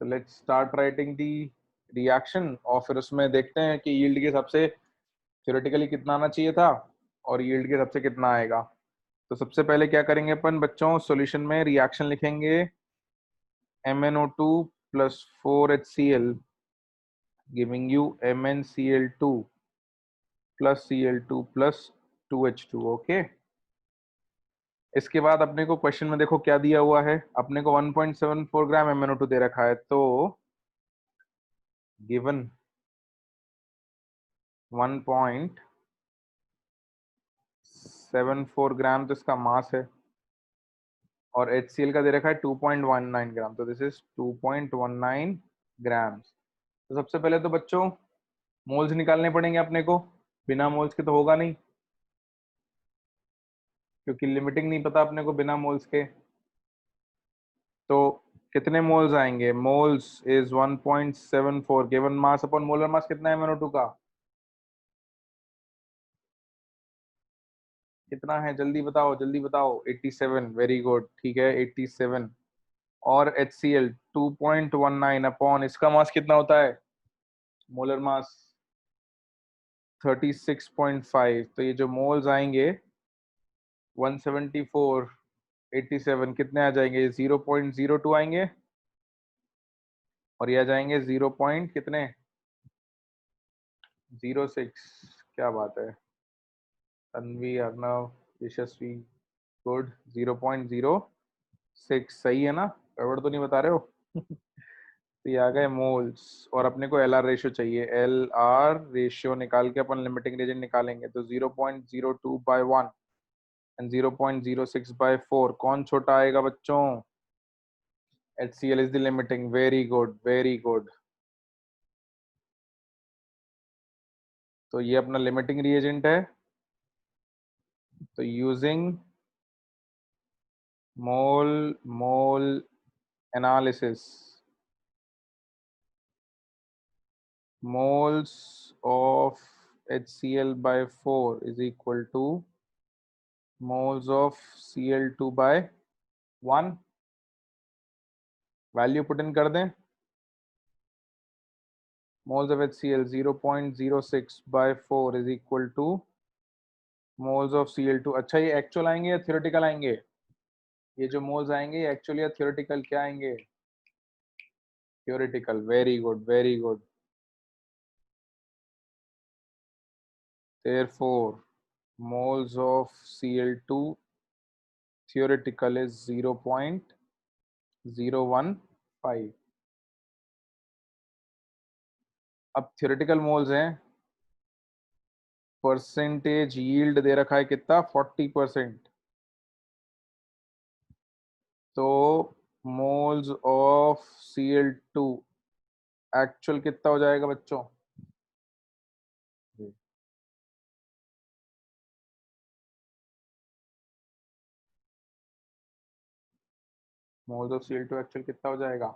तो let's start writing the reaction और फिर उसमें देखते हैं कि यील्ड के हिसाब से थ्योरेटिकली कितना आना चाहिए था और यील्ड के हिसाब से कितना आएगा। तो सबसे पहले क्या करेंगे अपन बच्चों, सॉल्यूशन में रिएक्शन लिखेंगे MnO2 plus 4HCl giving you MnCl2 plus Cl2 plus 2H2। Okay, इसके बाद अपने को क्वेश्चन में देखो क्या दिया हुआ है। अपने को 1.74 ग्राम MnO2 दे रखा है, तो गिवन 1.74 ग्राम तो इसका मास है और HCl का दे रखा है 2.19 ग्राम, तो दिस इज 2.19 ग्राम। तो सबसे पहले तो बच्चों मोल्स निकालने पड़ेंगे अपने को, बिना मोल्स के तो होगा नहीं, क्योंकि लिमिटिंग नहीं पता अपने को बिना मोल्स के। तो कितने मोल्स आएंगे? Moles is 1.74 given mass upon molar mass कितना है MnO2 का, कितना है? जल्दी बताओ जल्दी बताओ। 87, वेरी गुड, ठीक है 87। और HCl 2.19 अपॉन इसका मास कितना होता है? Molar mass 36.5। तो ये जो मोल्स आएंगे 174 87 कितने आ जाएंगे? 0.02 आएंगे और ये आ जाएंगे 0 पॉइंट कितने? 06। क्या बात है तन्वी, अर्नव, यशस्वी, गुड। 0.06 सही है ना? गड़बड़ तो नहीं बता रहे हो? तो ये आ गए मोल्स और अपने को LR रेशियो चाहिए। LR रेशियो निकाल के अपन लिमिटिंग रीजन निकालेंगे। तो 0.02/1 एंड 0.06/4 कौन छोटा आएगा बच्चों? HCl is the limiting. Very good very good. तो ये अपना लिमिटिंग रिएजेंट है। तो using mole mole analysis, moles of HCl/4 is equal to moles of Cl2/1। Value put in कर दें। moles of HCl 0.06/4 is equal to moles of Cl2। अच्छा, ये actual आएंगे या थियोरेटिकल आएंगे? ये जो मोल्स आएंगे ये एक्चुअल या थियोरेटिकल क्या आएंगे? Theoretical. Very good very good. Therefore, moles of Cl2 theoretical is 0.015। अब थियोरेटिकल मोल्स हैं, परसेंटेज यील्ड दे रखा है कितना? 40%। तो मोल्स ऑफ Cl2 एक्चुअल कितना हो जाएगा बच्चों? मोल्स ऑफ Cl2 एक्चुअल कितना हो जाएगा?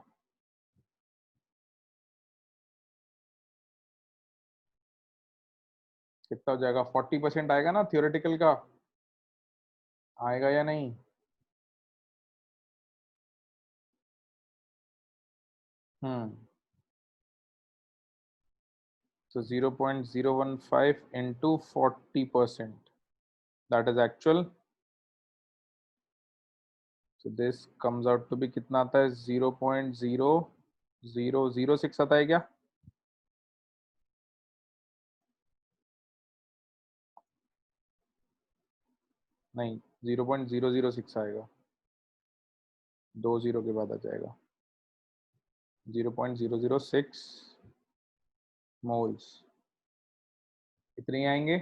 कितना हो जाएगा? 40% आएगा ना थियोरेटिकल का, आएगा या नहीं? So 0.015 into 40%, that is actual। So this comes out to be कितना आता है? 0.0006 आता है क्या? नहीं, 0.006 आएगा, 2 जीरो के बाद आ जाएगा। 0.006 मोल्स इतने आएंगे।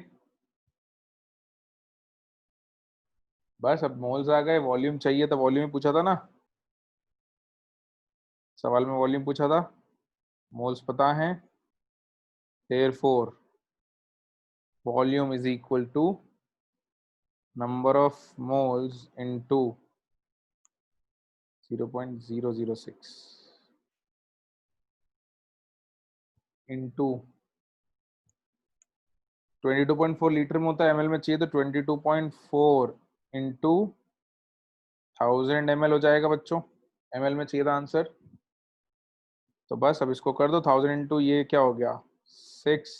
बस अब मोल्स आ गए, वॉल्यूम चाहिए था, वॉल्यूम ही पूछा था ना, सवाल में वॉल्यूम पूछा था। मोल्स पता है, therefore volume is equal to number of moles into 0.006 into 22.4 litre में होता है, ml में चाहिए तो 22.4 इंटू 1000 ml हो जाएगा बच्चों। ml में चाहिए था आंसर। तो बस अब इसको कर दो 1000 इंटू ये क्या हो गया 6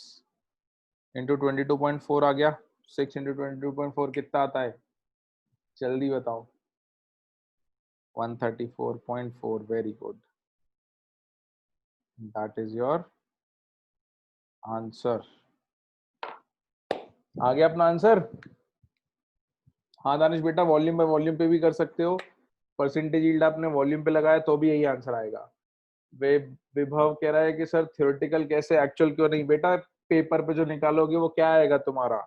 इंटू 22.4 आ गया। 6 इंटू 22.4 कितना आता है जल्दी बताओ। 134.4। Very good, that is your answer. आ गया अपना आंसर। हाँ दानिश बेटा, वॉल्यूम बाय वॉल्यूम पे भी कर सकते हो। परसेंटेज यील्ड आपने वॉल्यूम पे लगाया तो भी यही आंसर आएगा। वे विभव कह रहा है कि सर थ्योरेटिकल कैसे, एक्चुअल क्यों नहीं? बेटा पेपर पे जो निकालोगे वो क्या आएगा तुम्हारा?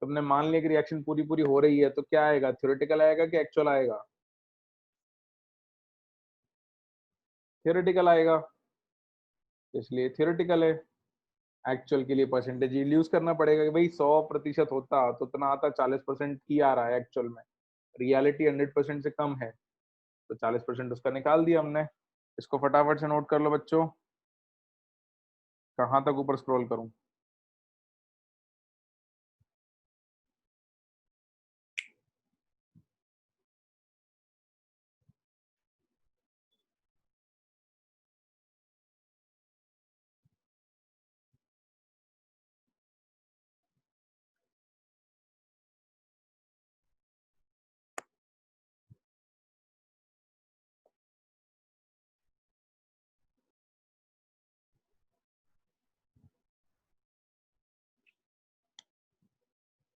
तुमने मान लिया कि रिएक्शन पूरी पूरी हो रही है तो क्या आएगा, थ्योरेटिकल आएगा कि एक्चुअल आएगा? थ्योरेटिकल आएगा, इसलिए थ्योरेटिकल है। एक्चुअल के लिए परसेंटेज यील्ड यूज करना पड़ेगा कि भाई 100% होता तो इतना आता, 40% ही आ रहा है एक्चुअल में। रियलिटी 100% से कम है तो 40% उसका निकाल दिया हमने। इसको फटाफट से नोट कर लो बच्चों। कहाँ तक ऊपर स्क्रॉल करूं?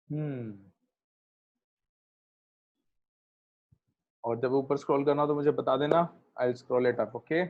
हम्म। और जब ऊपर स्क्रॉल करना हो तो मुझे बता देना, आई स्क्रॉल इट अप। ओके।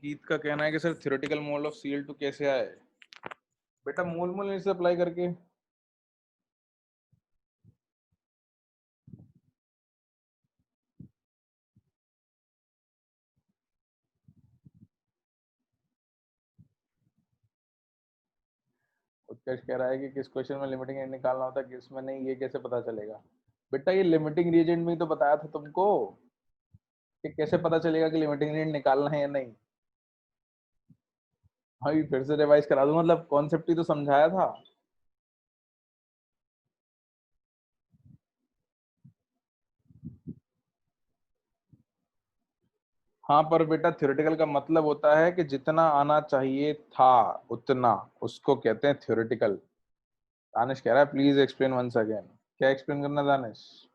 गीत का कहना है कि sir theoretical mole of Cl2 कैसे आए? बेटा मोल मोल से अप्लाई करके। उत्कर्ष कह रहा है कि किस क्वेश्चन में लिमिटिंग एंड निकालना होता है, किस में नहीं, ये कैसे पता चलेगा? बेटा ये लिमिटिंग रीजन में ही तो बताया था तुमको कि कैसे पता चलेगा कि लिमिटिंग एंड निकालना है या नहीं। भाई फिर से रिवाइज करा दूं, मतलब कॉन्सेप्ट ही तो समझाया था। हाँ पर बेटा थ्योरेटिकल का मतलब होता है कि जितना आना चाहिए था उतना, उसको कहते हैं थ्योरेटिकल। दानिश कह रहा है प्लीज एक्सप्लेन वंस अगेन। क्या एक्सप्लेन करना दानिश?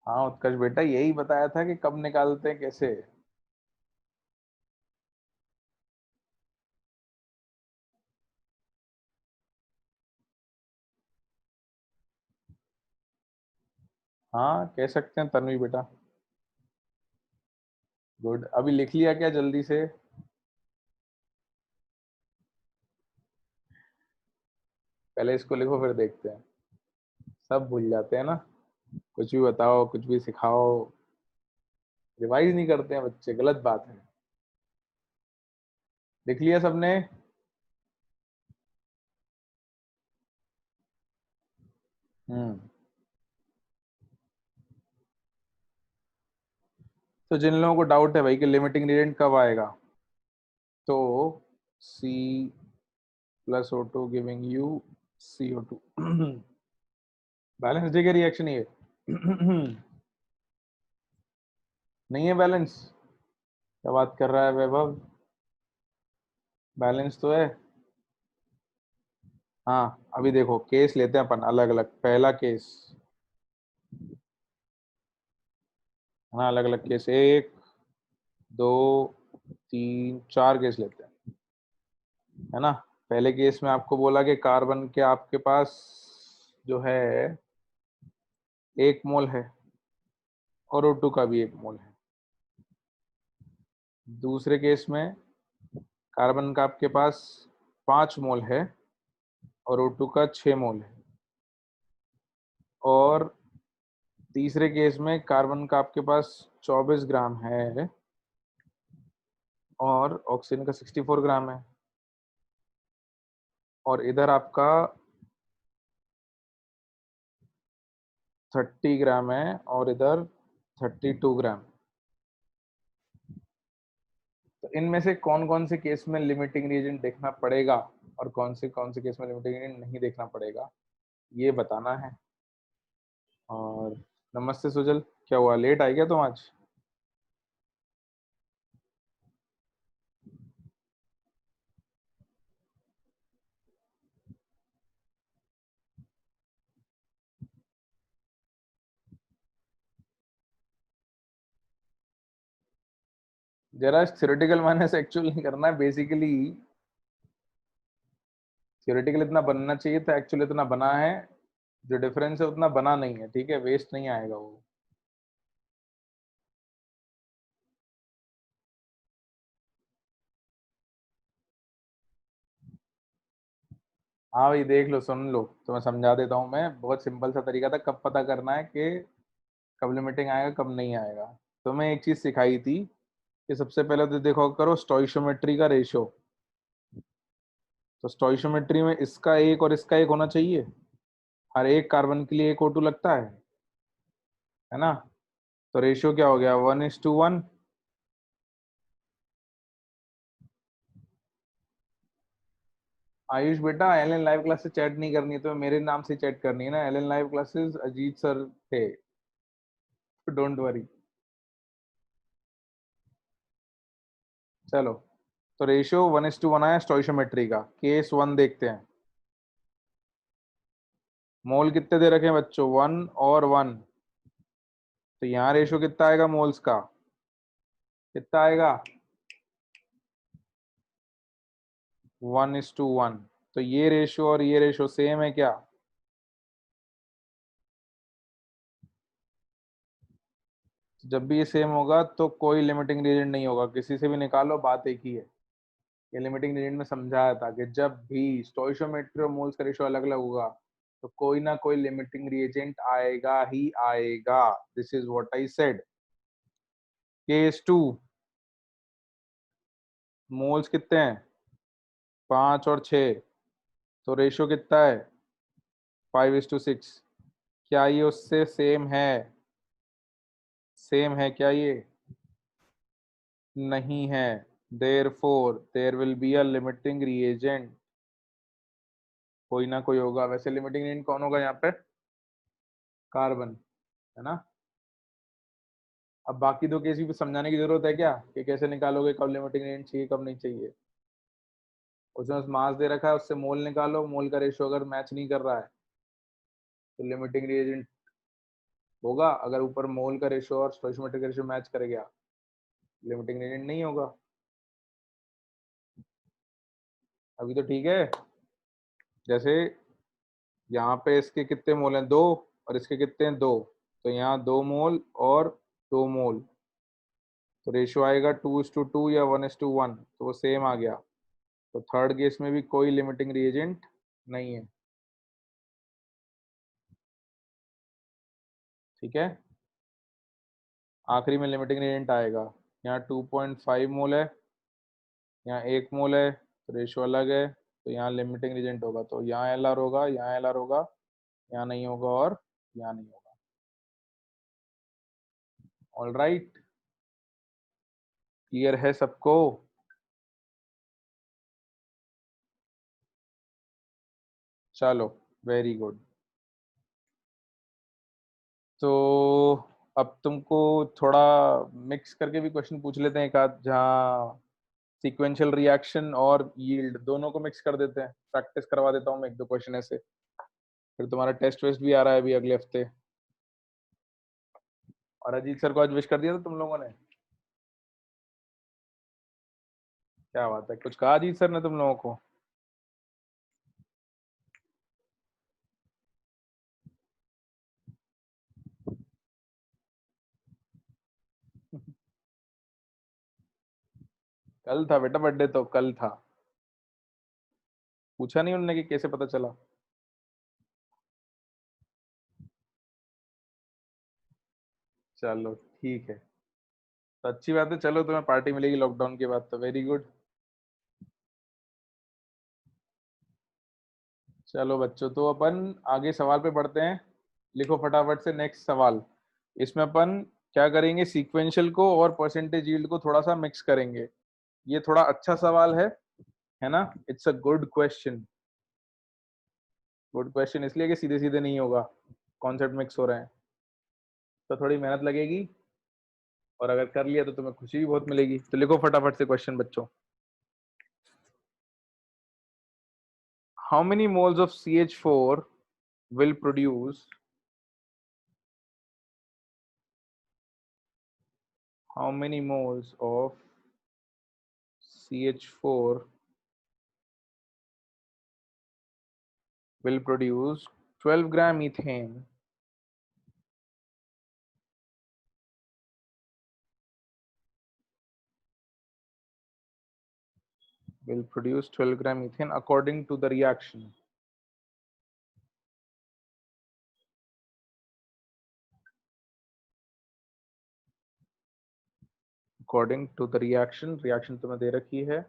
हाँ उत्कर्ष बेटा यही बताया था कि कब निकालते हैं कैसे। हाँ कह सकते हैं तन्वी बेटा। गुड, अभी लिख लिया क्या जल्दी से? पहले इसको लिखो फिर देखते हैं। सब भूल जाते हैं ना, कुछ भी बताओ कुछ भी सिखाओ, रिवाइज नहीं करते हैं बच्चे, गलत बात है। लिख लिया सबने? हम्म। तो जिन लोगों को डाउट है भाई कि लिमिटिंग रिएजेंट कब आएगा, तो C plus O two giving you C O two. Balanced का रिएक्शन ये। नहीं है बैलेंस? क्या बात कर रहा है वैभव, बैलेंस तो है। हाँ अभी देखो केस लेते हैं अपन अलग अलग, पहला केस है ना, अलग अलग केस, एक दो तीन चार केस लेते हैं, है ना। पहले केस में आपको बोला कि कार्बन के आपके पास जो है 1 मोल है और O2 का भी 1 मोल है। दूसरे केस में कार्बन का आपके पास 5 मोल है और O2 का 6 मोल है। और तीसरे केस में कार्बन का आपके पास 24 ग्राम है और ऑक्सीजन का 64 ग्राम है। और इधर आपका 30 ग्राम है और इधर 32 ग्राम। तो इनमें से कौन कौन से केस में लिमिटिंग रिएजेंट देखना पड़ेगा और कौन से केस में लिमिटिंग रिएजेंट नहीं देखना पड़ेगा, ये बताना है। और नमस्ते सुजल, क्या हुआ, लेट आई क्या तुम आज? जरा थ्योरेटिकल माइनस एक्चुअल नहीं करना है बेसिकली। थ्योरेटिकल इतना बनना चाहिए था, एक्चुअल इतना बना है। जो डिफरेंस है उतना बना नहीं है, ठीक है, वेस्ट नहीं आएगा वो। हाँ भाई देख लो, सुन लो, तो मैं समझा देता हूँ। मैं बहुत सिंपल सा तरीका था कब पता करना है कि कब लिमिटिंग आएगा कब नहीं आएगा। तो मैं एक चीज सिखाई थी कि सबसे पहले तो देखो करो स्टोइशियोमेट्री का रेशियो। तो स्टोइशियोमेट्री में इसका एक और इसका एक होना चाहिए। हर एक कार्बन के लिए एक O2 लगता है ना। तो रेशियो क्या हो गया, 1:1। आयुष बेटा, एलन लाइव क्लास से चैट नहीं करनी है तो मेरे नाम से चैट करनी है ना। Allen live classes Ajit sir थे, डोंट वरी। चलो, तो रेशियो 1:1 आया स्टोइशियोमेट्री का। केस 1 देखते हैं। मोल कितने दे रखे हैं बच्चों, 1 और 1। तो यहाँ रेशियो कितना आएगा मोल्स का, कितना आएगा, 1:1। तो ये रेशियो और ये रेशियो सेम है क्या? जब भी ये सेम होगा तो कोई लिमिटिंग रीजन नहीं होगा, किसी से भी निकालो बात एक ही है। ये लिमिटिंग रीजन में समझाया था कि जब भी स्टोइशियोमेट्री और मोल्स का रेशियो अलग अलग होगा तो कोई ना कोई लिमिटिंग रिएजेंट आएगा ही आएगा। This is what I said. Case 2, moles कितने हैं, 5 और 6। तो रेशियो कितना है, 5:6। क्या ये उससे सेम है, सेम है क्या ये? नहीं है। Therefore there will be a limiting reagent. कोई ना कोई होगा। वैसे लिमिटिंग रिएजेंट कौन होगा यहाँ पे, कार्बन, है ना। अब बाकी दो केस भी समझाने की जरूरत है क्या, कि कैसे निकालोगे कब लिमिटिंग रिएजेंट चाहिए कब नहीं चाहिए। उसमें उस मास दे रखा है, उससे मोल निकालो, मोल का रेशियो अगर मैच नहीं कर रहा है तो लिमिटिंग रिएजेंट होगा। अगर ऊपर मोल का रेशियो और स्टोइशियोमेट्रिक रेशियो मैच कर गया, लिमिटिंग रिएजेंट नहीं होगा। अभी तो ठीक है। जैसे यहाँ पे इसके कितने मोल हैं, 2, और इसके कितने हैं, 2। तो यहाँ 2 मोल और 2 मोल, तो रेशियो आएगा 2:2 या 1:1, तो वो सेम आ गया। तो थर्ड केस में भी कोई लिमिटिंग रिएजेंट नहीं है, ठीक है। आखिरी में लिमिटिंग रिएजेंट आएगा। यहाँ 2.5 मोल है, यहाँ 1 मोल है, तो रेशियो अलग है। तो यहाँ लिमिटिंग रिएजेंट होगा, तो यहाँ एल आर होगा, यहाँ एल आर होगा, यहाँ नहीं होगा और यहाँ नहीं होगा। ऑल राइट, क्लियर है सबको? चलो, वेरी गुड। तो अब तुमको थोड़ा मिक्स करके भी क्वेश्चन पूछ लेते हैं एक आध, जहाँ सीक्वेंशियल रिएक्शन और यील्ड दोनों को मिक्स कर देते हैं। प्रैक्टिस करवा देता हूँ मैं एक दो क्वेश्चन ऐसे, फिर तुम्हारा टेस्ट वेस्ट भी आ रहा है अभी अगले हफ्ते। और अजीत सर को आज विश कर दिया था तुम लोगों ने? क्या बात है, कुछ कहा अजीत सर ने तुम लोगों को? कल था बेटा बर्थडे, तो कल था। पूछा नहीं उन्होंने कि कैसे पता चला? चलो ठीक है, तो अच्छी बात है। चलो, तुम्हें पार्टी मिलेगी लॉकडाउन के बाद, तो वेरी गुड। चलो बच्चों, तो अपन आगे सवाल पे बढ़ते हैं। लिखो फटाफट से नेक्स्ट सवाल। इसमें अपन क्या करेंगे, सीक्वेंशियल को और परसेंटेज यील्ड को थोड़ा सा मिक्स करेंगे। ये थोड़ा अच्छा सवाल है ना? It's a good question. Good question इसलिए कि सीधे सीधे नहीं होगा, कॉन्सेप्ट मिक्स हो रहे हैं, तो थोड़ी मेहनत लगेगी। और अगर कर लिया तो तुम्हें खुशी भी बहुत मिलेगी। तो लिखो फटाफट से क्वेश्चन बच्चों। How many moles of CH4 will produce how many moles of CH4 will produce 12 gram ethane will produce 12 gram ethane according to the reaction? According to the reaction, reaction तुम्हें दे रखी है।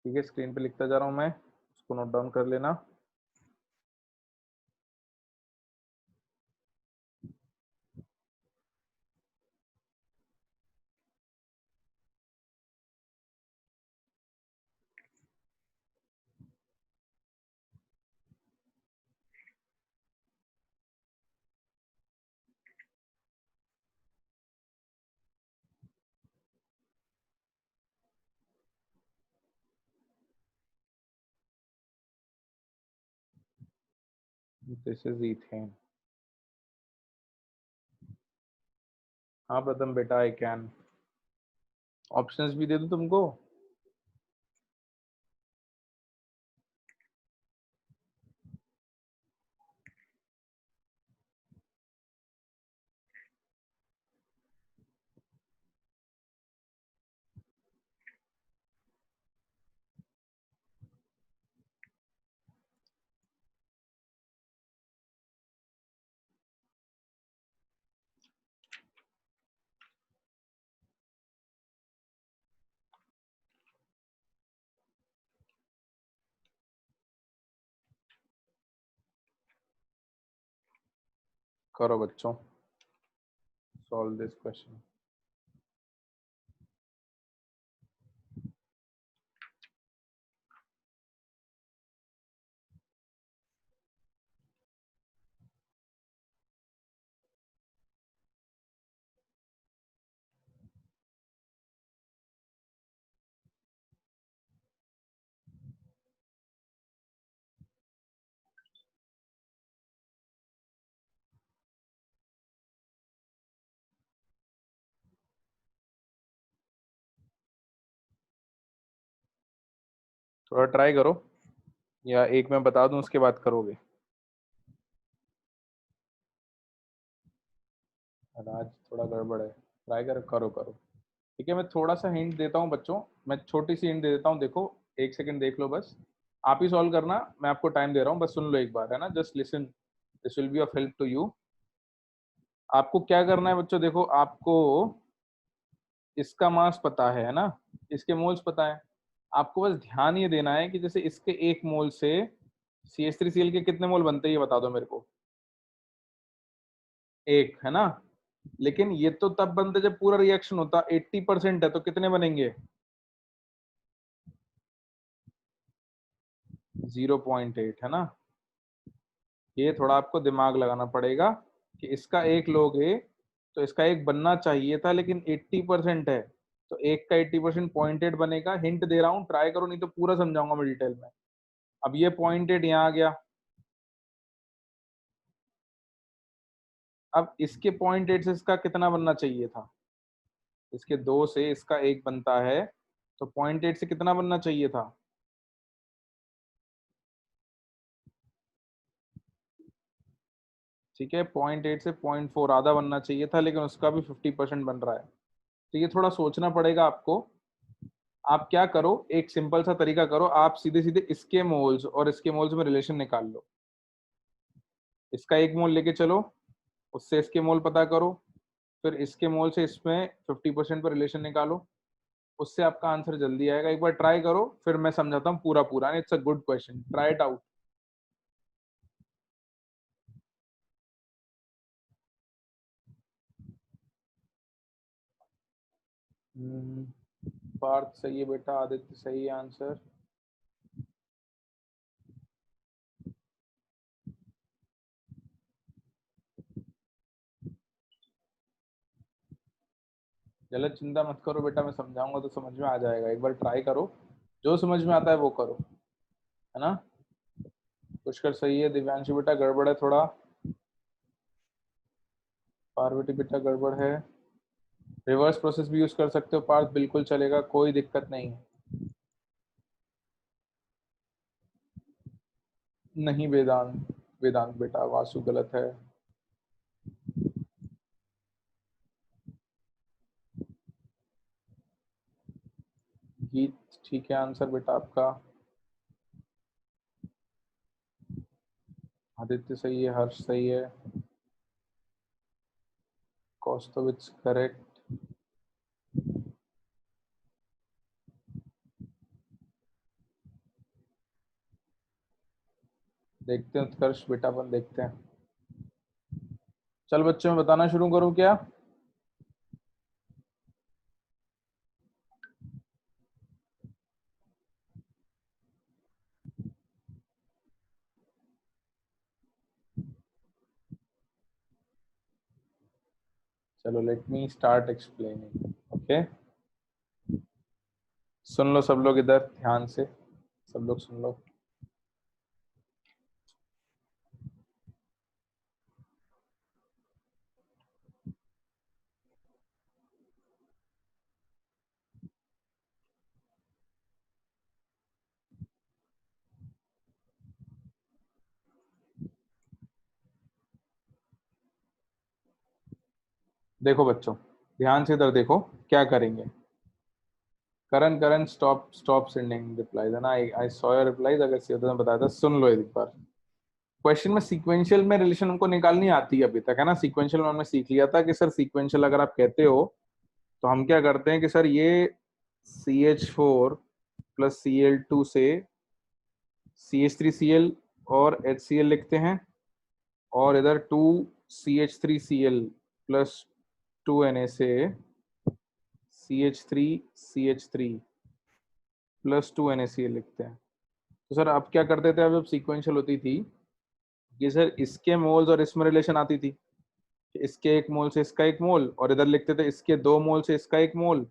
ठीक है, स्क्रीन पे लिखता जा रहा हूं मैं, उसको नोट डाउन कर लेना। This is ethane. हाँ प्रथम बेटा, आई कैन। ऑप्शंस भी दे दूं तुमको? करो बच्चों, सॉल्व दिस क्वेश्चन। थोड़ा ट्राई करो, या एक मैं बता दूं उसके बाद करोगे? आज थोड़ा गड़बड़ है, ट्राई करो करो। ठीक है, मैं थोड़ा सा हिंट देता हूँ बच्चों। मैं छोटी सी हिंट दे देता हूँ, देखो, एक सेकंड देख लो बस। आप ही सॉल्व करना, मैं आपको टाइम दे रहा हूँ, बस सुन लो एक बार, है ना? Just listen, this will be of help to you. आपको क्या करना है बच्चों, देखो, आपको इसका मास पता है ना, इसके मोल्स पता है। आपको बस ध्यान ये देना है कि जैसे इसके एक मोल से CH3Cl के कितने मोल बनते हैं ये बता दो मेरे को। एक है ना, लेकिन ये तो तब बनते जब पूरा रिएक्शन होता। 80% है तो कितने बनेंगे? 0.8 है ना। ये थोड़ा आपको दिमाग लगाना पड़ेगा कि इसका एक लोगे तो इसका एक बनना चाहिए था, लेकिन 80% है तो एक का 80% 0.8 बनेगा। हिंट दे रहा हूँ, ट्राई करो, नहीं तो पूरा समझाऊंगा मैं डिटेल में। अब ये 0.8 यहाँ आ गया। अब इसके 0.8 से इसका कितना बनना चाहिए था? इसके दो से इसका एक बनता है तो 0.8 से कितना बनना चाहिए था? ठीक है, 0.8 से 0.4 आधा बनना चाहिए था, लेकिन उसका भी 50% बन रहा है। तो ये थोड़ा सोचना पड़ेगा आपको। आप क्या करो, एक सिंपल सा तरीका करो, आप सीधे सीधे इसके मोल्स और इसके मोल्स में रिलेशन निकाल लो। इसका एक मोल लेके चलो, उससे इसके मोल पता करो, फिर इसके मोल से इसमें 50% पर रिलेशन निकालो। उससे आपका आंसर जल्दी आएगा। एक बार ट्राई करो, फिर मैं समझाता हूँ पूरा पूरा। It's a good question, try it out. Parth सही है बेटा, आदित्य सही है आंसर। गलत चिंता मत करो बेटा, मैं समझाऊंगा तो समझ में आ जाएगा। एक बार ट्राई करो, जो समझ में आता है वो करो, है ना। पुष्कर सही है, दिव्यांशु बेटा गड़बड़ है थोड़ा, पार्वती बेटा गड़बड़ है। रिवर्स प्रोसेस भी यूज कर सकते हो पार्थ, बिल्कुल चलेगा, कोई दिक्कत नहीं है। नहीं वेदांत, वेदांत बेटा वासु गलत है। गीत ठीक है आंसर बेटा आपका। आदित्य सही है, हर्ष सही है, कौस्तविच करेक्ट। देखते हैं उत्कर्ष बेटा, अपन देखते हैं। चल बच्चों में बताना शुरू करूं क्या? चलो let me start explaining. Okay, सुन लो सब लोग इधर ध्यान से, सब लोग सुन लो। देखो बच्चों, ध्यान से इधर देखो, क्या करेंगे। Karan Karan stop stop sending replies, है ना। आई सॉ योर रिप्लाईज, अगर सही होता तो मैं बताया था। सुन लो एक बार, क्वेश्चन में सीक्वेंशियल में रिलेशन हमको निकालनी आती है अभी तक, है ना। सीक्वेंशियल में हमने सीख लिया था कि सर सीक्वेंशियल अगर आप कहते हो तो हम क्या करते हैं कि सर ये CH4 प्लस Cl2 से CH3Cl और HCl लिखते हैं, और इधर 2CH3Cl प्लस 2Na से CH3CH3 प्लस 2NaCl लिखते हैं। तो सर आप क्या करते थे, अब जब सीक्वेंशियल होती थी कि सर इसके मोल्स और इसमें रिलेशन आती थी कि इसके एक मोल से इसका एक मोल, और इधर लिखते थे इसके दो मोल से इसका एक मोल,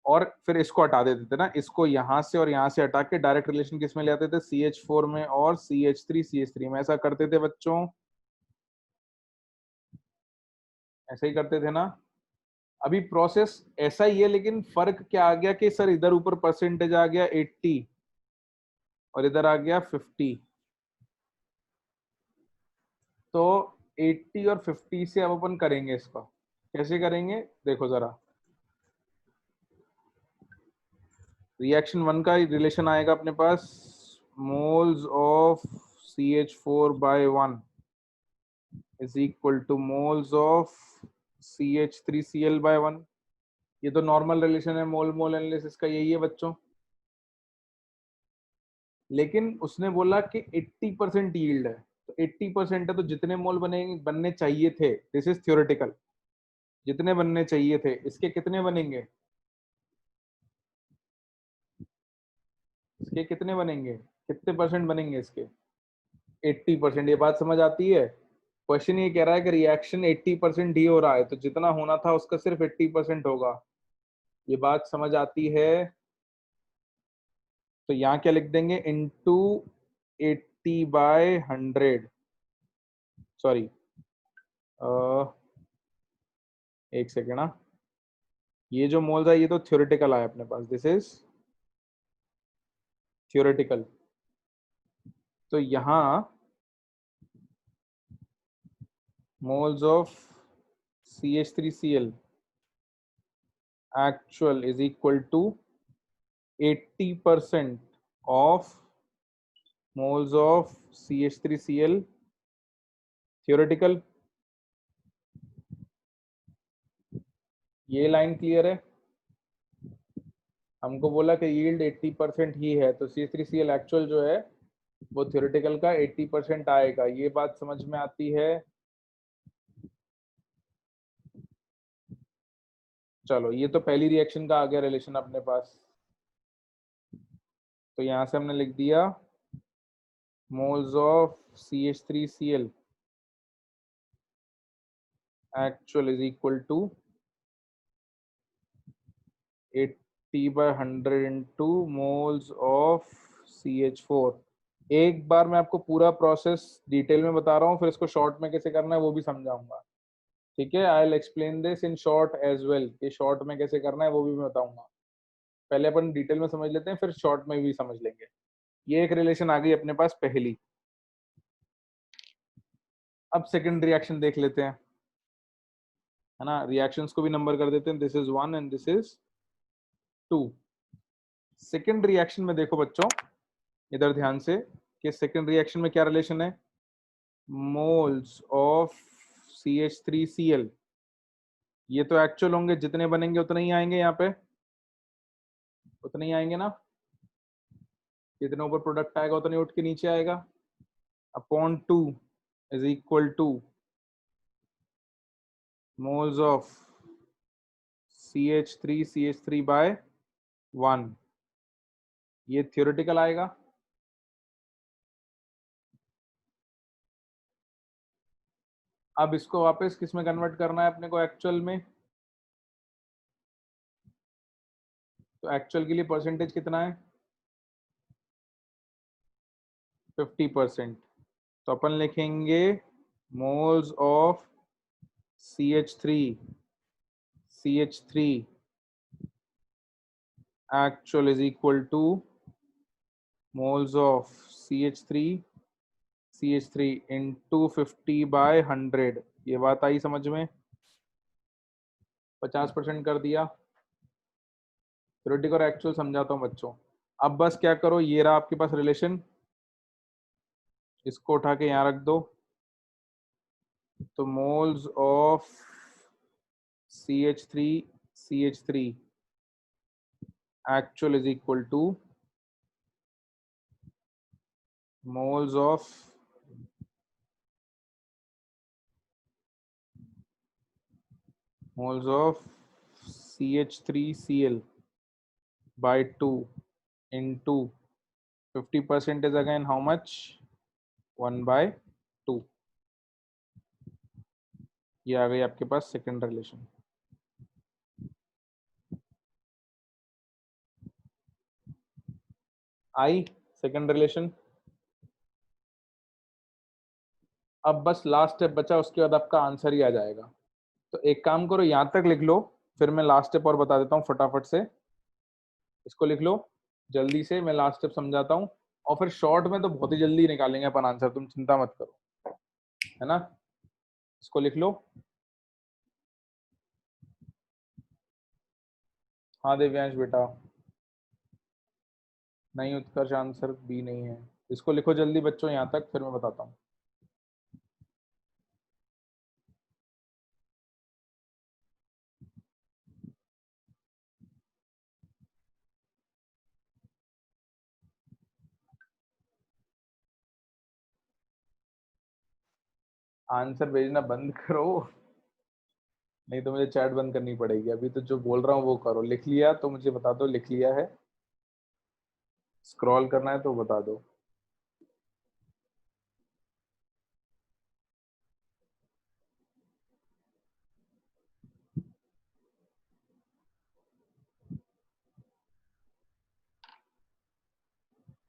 और फिर इसको हटा देते थे ना, इसको यहाँ से और यहाँ से हटा के डायरेक्ट रिलेशन किसमें ले आते थे, CH4 में और CH3 में। ऐसा करते थे बच्चों, ऐसा ही करते थे ना। अभी प्रोसेस ऐसा ही है, लेकिन फर्क क्या आ गया कि सर इधर ऊपर परसेंटेज आ गया 80 और इधर आ गया 50। तो 80 और 50 से अब अपन करेंगे इसका। कैसे करेंगे देखो जरा। रिएक्शन वन का रिलेशन आएगा अपने पास, moles of CH4/1 is equal to moles of CH3Cl/1, ये तो नॉर्मल रिलेशन है मोल मोल एनालिसिस का, यही है बच्चों। लेकिन उसने बोला कि 80% यील्ड है, तो 80% है तो जितने मोल बनेंगे बनने चाहिए थे, दिस इज थ्योरेटिकल, जितने बनने चाहिए थे इसके कितने बनेंगे, इसके कितने बनेंगे, कितने परसेंट बनेंगे इसके, 80%। ये बात समझ आती है। क्वेश्चन ये कह रहा है कि रिएक्शन 80% ही हो रहा है, तो जितना होना था उसका सिर्फ 80% होगा। ये बात समझ आती है। तो यहाँ क्या लिख देंगे, इंटू 80/100, सॉरी एक सेकेंड ना, ये जो मोल्स है ये तो थ्योरेटिकल आया अपने पास, दिस इज थ्योरेटिकल। तो यहाँ moles of CH3Cl actual is equal to 80% of moles of CH3Cl theoretical। ये लाइन क्लियर है। हमको बोला कि यील्ड 80% ही है, तो CH3Cl एक्चुअल जो है वो थ्योरेटिकल का 80% आएगा। ये बात समझ में आती है। चलो ये तो पहली रिएक्शन का आ गया रिलेशन अपने पास। तो यहां से हमने लिख दिया moles of CH3Cl actual is equal to 80/100 into moles of CH4। एक बार मैं आपको पूरा प्रोसेस डिटेल में बता रहा हूँ, फिर इसको शॉर्ट में कैसे करना है वो भी समझाऊंगा। ठीक है, I will explain this in short as well, कि शॉर्ट में कैसे करना है वो भी मैं बताऊंगा। पहले अपन डिटेल में समझ लेते हैं, फिर शॉर्ट में भी समझ लेंगे। ये एक रिलेशन आ गई अपने पास पहली। अब सेकंड रिएक्शन देख लेते हैं, है ना। रिएक्शंस को भी नंबर कर देते हैं, this is 1 and this is 2। Second reaction में देखो बच्चों इधर ध्यान से, कि सेकंड रिएक्शन में क्या रिलेशन है, मोल्स ऑफ CH3Cl। ये तो एक्चुअल होंगे, जितने बनेंगे उतने ही आएंगे, यहाँ पे उतने ही आएंगे ना, जितने ऊपर प्रोडक्ट आएगा उतने उठ के नीचे आएगा, upon 2 is equal to moles of CH3 by 1। ये थ्योरेटिकल आएगा। अब इसको वापस किस में कन्वर्ट करना है अपने को, एक्चुअल में। तो एक्चुअल के लिए परसेंटेज कितना है, 50%। तो अपन लिखेंगे moles of CH3 actual is equal to moles of CH3 into 50/100। ये बात आई समझ में, 50% कर दिया। थ्योरेटिकल और एक्चुअल समझाता हूँ बच्चों। अब बस क्या करो, ये रहा आपके पास रिलेशन, इसको उठा के यहाँ रख दो। तो moles of CH3 actual is equal to moles of CH3Cl by 2 into 50% is again how much, 1/2। ये आ गई आपके पास सेकंड रिलेशन। आई सेकंड रिलेशन। अब बस लास्ट स्टेप बचा, उसके बाद आपका आंसर ही आ जाएगा। तो एक काम करो, यहाँ तक लिख लो, फिर मैं लास्ट स्टेप और बता देता हूँ फटाफट से। इसको लिख लो जल्दी से, मैं लास्ट स्टेप समझाता हूँ, और फिर शॉर्ट में तो बहुत ही जल्दी निकालेंगे अपन आंसर, तुम चिंता मत करो, है ना। इसको लिख लो। हाँ दिव्यांश बेटा, नहीं उत्कर्ष आंसर बी नहीं है। इसको लिखो जल्दी बच्चों यहाँ तक, फिर मैं बताता हूँ। आंसर भेजना बंद करो, नहीं तो मुझे चैट बंद करनी पड़ेगी। अभी तो जो बोल रहा हूँ वो करो। लिख लिया तो मुझे बता दो, लिख लिया है? स्क्रॉल करना है तो बता दो।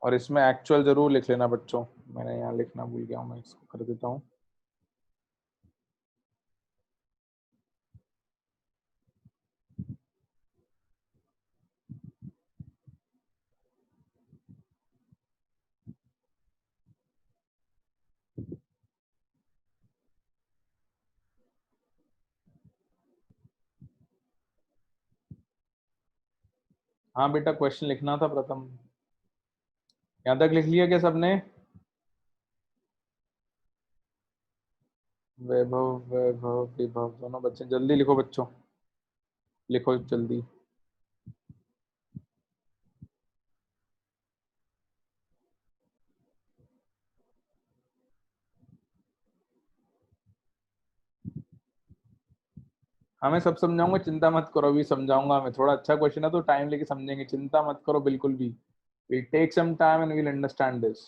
और इसमें एक्चुअल जरूर लिख लेना बच्चों, मैंने यहाँ लिखना भूल गया हूँ, मैं इसको कर देता हूँ। हाँ बेटा, क्वेश्चन लिखना था प्रथम। यहाँ तक लिख लिया क्या सबने? वैभव वैभव विभव दोनों बच्चे जल्दी लिखो बच्चों, लिखो जल्दी। हाँ मैं सब समझाऊंगा, चिंता मत करो, अभी समझाऊंगा मैं। थोड़ा अच्छा क्वेश्चन है तो टाइम लेके समझेंगे, चिंता मत करो बिल्कुल भी। Will take some time and will understand this.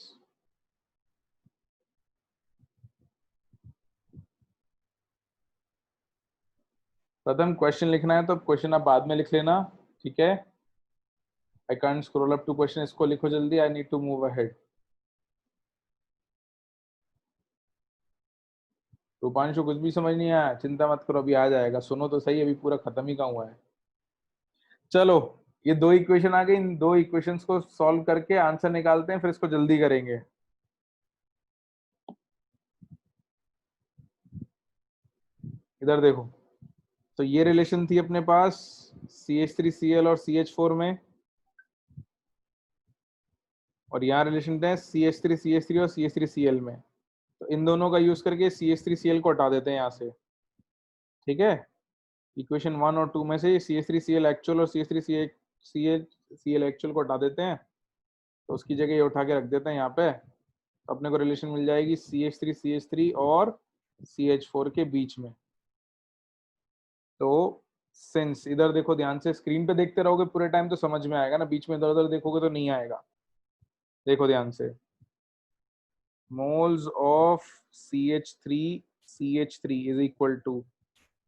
प्रथम क्वेश्चन लिखना है तो क्वेश्चन आप बाद में लिख लेना, ठीक है? I can't scroll up to question, इसको लिखो जल्दी, I need to move ahead. Rupanshu कुछ भी समझ नहीं आया, चिंता मत करो, अभी आ जाएगा। सुनो तो सही, अभी पूरा खत्म ही का हुआ है। चलो, ये दो इक्वेशन आ गई, इन दो इक्वेशंस को सॉल्व करके आंसर निकालते हैं, फिर इसको जल्दी करेंगे। इधर देखो, तो ये रिलेशन थी अपने पास CH3Cl और CH4 में, और यहाँ रिलेशन थे CH3CH3 और CH3Cl में। तो इन दोनों का यूज करके CH3Cl को हटा देते हैं यहाँ से, ठीक है? इक्वेशन 1 और 2 में से CH3Cl एक्चुअल और CH3CL एक्चुअल को हटा देते हैं, तो उसकी जगह ये उठा के रख देते हैं यहाँ पे। तो अपने को रिलेशन मिल जाएगी CH3CH3 और CH4 के बीच में। तो सिंस, इधर देखो ध्यान से, स्क्रीन पे देखते रहोगे पूरे टाइम तो समझ में आएगा ना, बीच में इधर उधर देखोगे तो नहीं आएगा। देखो ध्यान से, moles of CH3 is equal to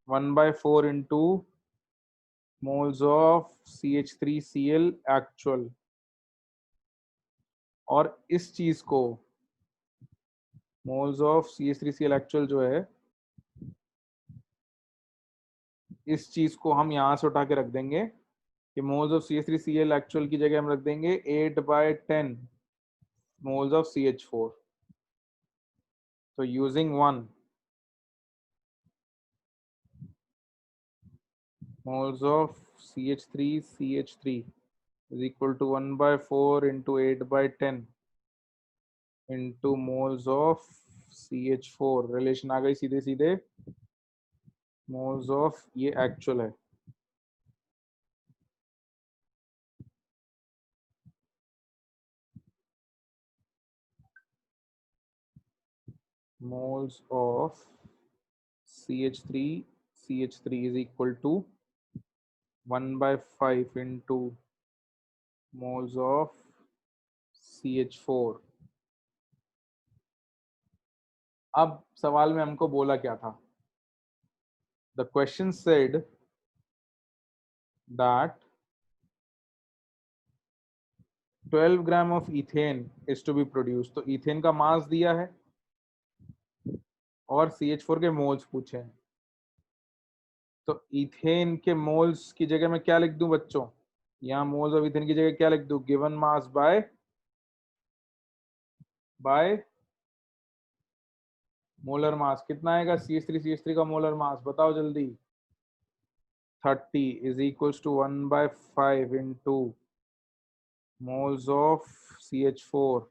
1/4 into moles of CH3Cl actual। और इस चीज को, moles of CH3Cl actual जो है, इस चीज को हम यहां से उठा के रख देंगे कि moles of CH3Cl actual की जगह हम रख देंगे 8/10 moles of CH4। तो using 1 moles of CH3 is equal to 1/4 into 8/10 into moles of CH4। Relation आ गई सीधे सीधे, moles of ये एक्चुअल है, moles of CH3 is equal to 1/5 into moles of CH4। अब सवाल में हमको बोला क्या था? The question said that 12 gram of ethane is to be produced। तो इथेन का मास दिया है और CH4 के मोल्स पूछे हैं। तो इथेन के मोल्स की जगह मैं क्या लिख दूं बच्चों? यहाँ मोल्स ऑफ इथेन की जगह क्या लिख दूं? Given mass by molar mass. कितना आएगा CH3 का मोलर मास, बताओ जल्दी? 30 is equals to 1/5 into moles of CH4।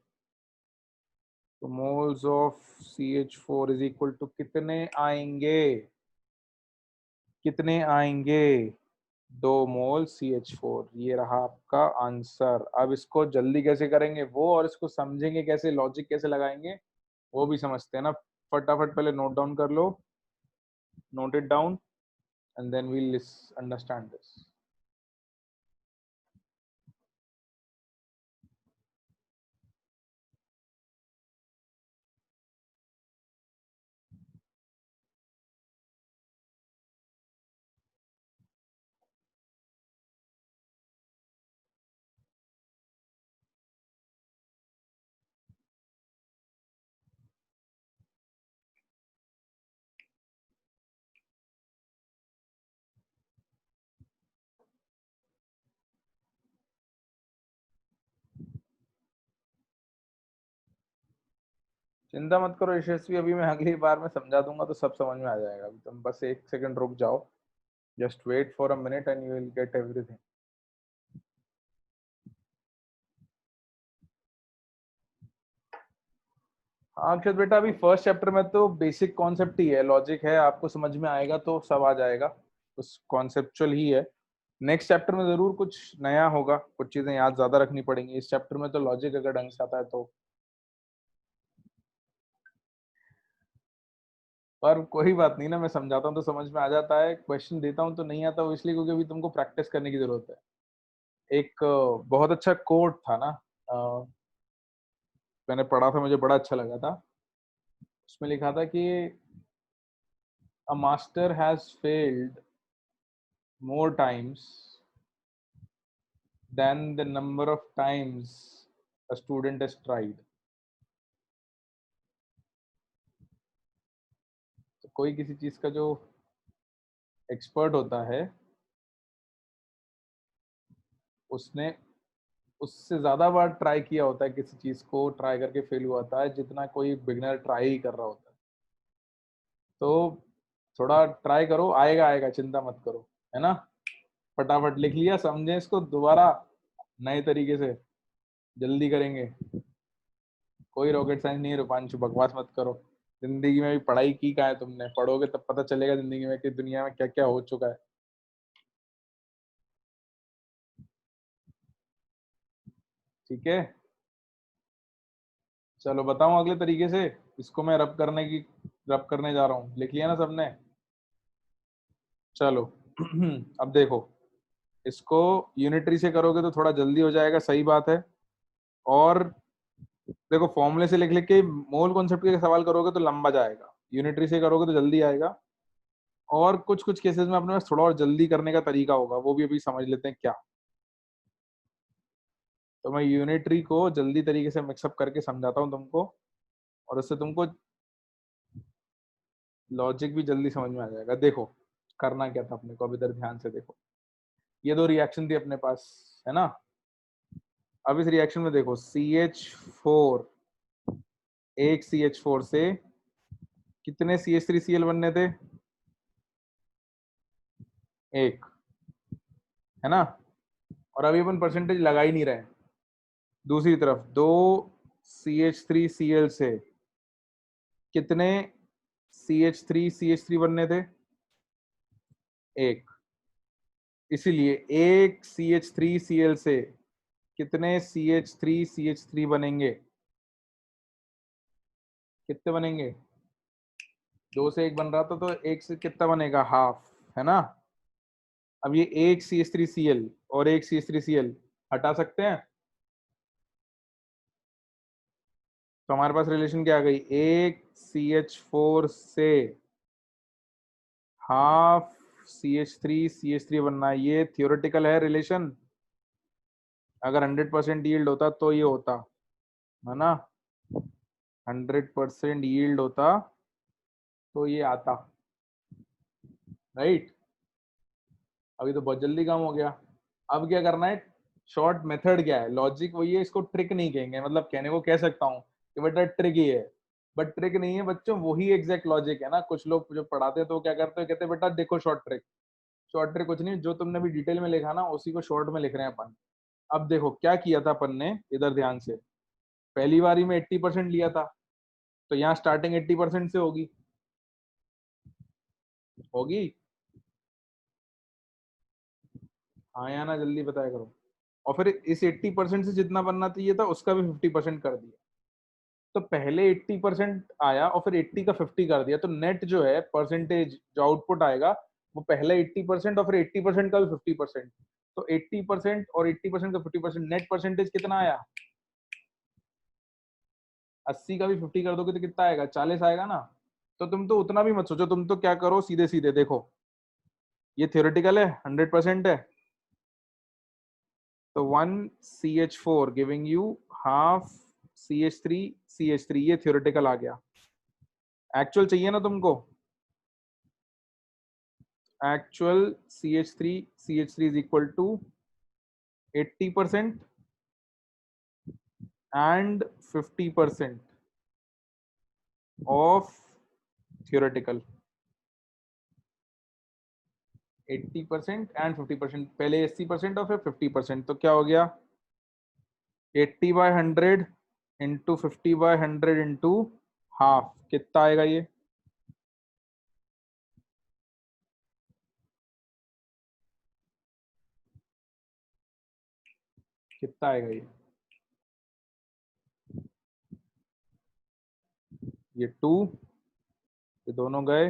तो moles of CH4 is equal to कितने आएंगे? कितने आएंगे? 2 मोल CH4। ये रहा आपका आंसर। अब इसको जल्दी कैसे करेंगे वो, और इसको समझेंगे कैसे, लॉजिक कैसे लगाएंगे वो भी समझते हैं ना। फटाफट पहले नोट डाउन कर लो, note it down and then we'll understand this. चिंता मत करो यशस्वी, अभी मैं अगली बार में समझा दूंगा तो सब समझ में आ जाएगा। अभी तुम बस एक सेकंड रुक जाओ, just wait for a minute and you will get everything. हाँ अक्षत बेटा, अभी फर्स्ट चैप्टर में तो बेसिक कॉन्सेप्ट ही है, लॉजिक है, आपको समझ में आएगा तो सब आ जाएगा, उस कॉन्सेप्चुअल ही है। नेक्स्ट चैप्टर में जरूर कुछ नया होगा, कुछ चीजें याद ज्यादा रखनी पड़ेंगी। इस चैप्टर में तो लॉजिक अगर ढंग से आता है तो, पर कोई बात नहीं ना, मैं समझाता हूँ तो समझ में आ जाता है, क्वेश्चन देता हूँ तो नहीं आता वो इसलिए क्योंकि अभी तुमको प्रैक्टिस करने की जरूरत है। एक बहुत अच्छा कोट था ना, अ, मैंने पढ़ा था, मुझे बड़ा अच्छा लगा था। उसमें लिखा था कि a master has failed more times than the number of times a student has tried. तो कोई किसी चीज का जो एक्सपर्ट होता है, उसने उससे ज्यादा बार ट्राई किया होता है, किसी चीज को ट्राई करके फेल हुआ होता है जितना कोई बिगनर ट्राई ही कर रहा होता है। तो थोड़ा ट्राई करो, आएगा आएगा, चिंता मत करो, है ना। फटाफट लिख लिया, समझे इसको दोबारा नए तरीके से, जल्दी करेंगे। कोई रॉकेट साइंस नहीं है रूपांशु, बकवास मत करो। जिंदगी में भी पढ़ाई की कहाँ है तुमने, पढ़ोगे तब पता चलेगा जिंदगी में कि दुनिया में क्या क्या हो चुका है। ठीक है, चलो बताऊं अगले तरीके से। इसको मैं रब करने जा रहा हूँ, लिख लिया ना सबने। चलो अब देखो, इसको यूनिटरी से करोगे तो थोड़ा जल्दी हो जाएगा, सही बात है। और देखो फॉर्मूले से लिख लिख के मोल कॉन्सेप्ट के सवाल करोगे तो लंबा जाएगा, यूनिटरी से करोगे तो जल्दी आएगा। और कुछ कुछ केसेस में अपने पास थोड़ा और जल्दी करने का तरीका होगा, वो भी अभी समझ लेते हैं क्या। तो मैं यूनिटरी को जल्दी तरीके से मिक्सअप करके समझाता हूँ तुमको, और उससे तुमको लॉजिक भी जल्दी समझ में आ जाएगा। देखो करना क्या था अपने को, अब इधर ध्यान से देखो। ये दो रिएक्शन थी अपने पास, है ना। अब इस रिएक्शन में देखो CH4, एक CH4 से कितने CH3Cl बनने थे, एक, है ना। और अभी अपन परसेंटेज लगा ही नहीं रहे। दूसरी तरफ दो CH3Cl से कितने CH3 बनने थे, एक। इसीलिए एक CH3Cl से कितने CH3 बनेंगे, कितने बनेंगे, दो से एक बन रहा था तो एक से कितना बनेगा, हाफ, है ना। अब ये एक CH3Cl और एक CH3Cl हटा सकते हैं, तो हमारे पास रिलेशन क्या आ गई, एक CH4 से हाफ CH3 बनना है। ये थियोरेटिकल है रिलेशन, अगर 100% यील्ड होता तो ये होता, है ना। 100% यील्ड होता तो ये आता, राइट। अभी तो बहुत जल्दी काम हो गया। अब क्या करना है, शॉर्ट मेथड क्या है, लॉजिक वही है, इसको ट्रिक नहीं कहेंगे, मतलब कहने को कह सकता हूँ कि बेटा ट्रिक ही है, बट ट्रिक नहीं है बच्चों, वही एग्जैक्ट लॉजिक है ना। कुछ लोग जो पढ़ाते हैं तो वो क्या करते हैं, कहते हैं बेटा देखो शॉर्ट ट्रिक। शॉर्ट ट्रिक कुछ नहीं, जो तुमने भी डिटेल में लिखा ना उसी को शॉर्ट में लिख रहे हैं अपन। अब देखो क्या किया था अपन ने, इधर ध्यान से। पहली बारी में 80% लिया था, तो यहाँ स्टार्टिंग 80% से होगी, होगी। हाँ या ना, जल्दी बताया करो। और फिर इस 80% से जितना बनना चाहिए था उसका भी 50% कर दिया, तो पहले 80% आया और फिर 80 का 50 कर दिया, तो नेट जो है परसेंटेज जो आउटपुट आएगा वो पहले 80% और फिर 80% का भी 50%। तो 80% और 80% का 50% नेट परसेंटेज कितना आया? 80 का भी 50 कर दोगे तो कितना आएगा? 40 आएगा ना। तो तुम तो उतना भी मत सोचो, तुम तो क्या करो, सीधे सीधे देखो, ये थियोरेटिकल है, 100% है। तो 1 CH4 giving you half CH3 ये थियोरेटिकल आ गया। एक्चुअल चाहिए ना तुमको? Actual CH3 is equal to 80% and 50% of theoretical। 80% and 50%, पहले 80% और फिर 50%, तो क्या हो गया? 80/100 इंटू 50/100 इंटू हाफ, कितना आएगा ये? कितना आएगा ये 2, ये दोनों गए,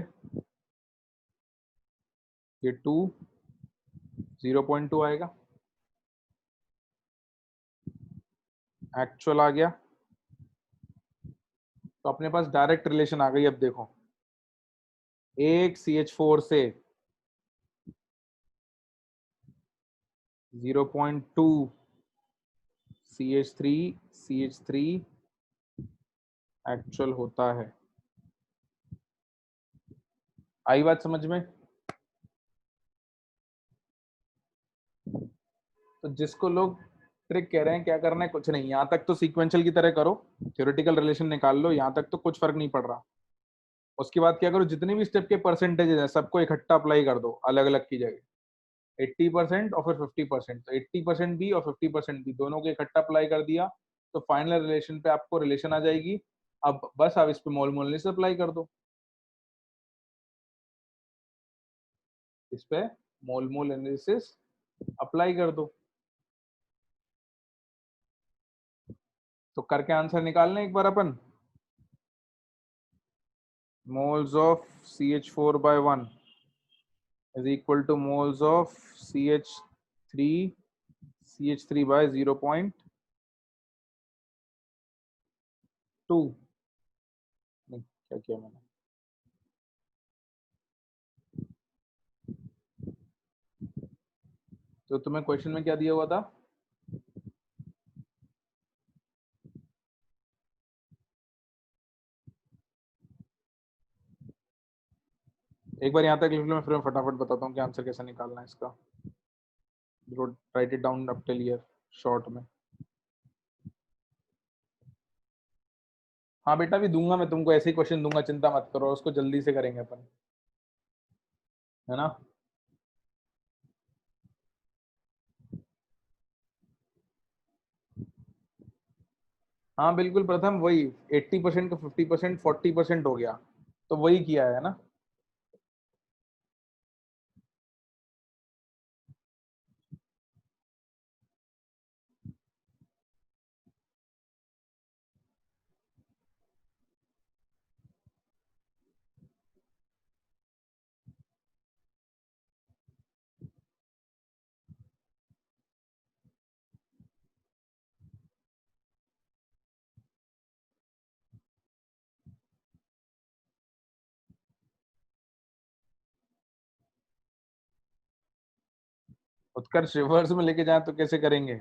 ये 2, 0.2 आएगा। एक्चुअल आ गया, तो अपने पास डायरेक्ट रिलेशन आ गई। अब देखो, एक CH4 से 0.2 CH3 एक्चुअल होता है। आई बात समझ में? तो जिसको लोग ट्रिक कह रहे हैं, क्या करना है, कुछ नहीं, यहाँ तक तो सीक्वेंशियल की तरह करो, थ्योरेटिकल रिलेशन निकाल लो, यहाँ तक तो कुछ फर्क नहीं पड़ रहा। उसके बाद क्या करो, जितने भी स्टेप के परसेंटेजेस हैं सबको इकट्ठा अप्लाई कर दो अलग अलग की जगह। 80% और फिर 50%, तो 80% भी और 50% भी दोनों को इकट्ठा अप्लाई कर दिया, तो फाइनल रिलेशन पे आपको रिलेशन आ जाएगी। अब बस आप इस पे मोल मोल एनालिसिस अप्लाई कर दो, इस पे मोल मोल एनालिसिस अप्लाई कर दो। तो करके आंसर निकालने एक बार अपन। moles of CH4/1 is equal to moles of CH3 by 0.2। नहीं, क्या किया मैंने? तो तुम्हें क्वेश्चन में क्या दिया हुआ था? एक बार यहाँ तक लिख लो, मैं फिर मैं फटाफट बताता हूँ कि आंसर कैसे निकालना है इसका। Right it down up till here short में। हाँ बेटा, भी दूंगा मैं तुमको, ऐसे ही क्वेश्चन दूंगा, चिंता मत करो, उसको जल्दी से करेंगे अपन, है ना। हाँ बिल्कुल प्रथम, वही 80% का 50% 40% हो गया, तो वही किया है ना। उत्कर्ष रिवर्स में लेके जाए तो कैसे करेंगे?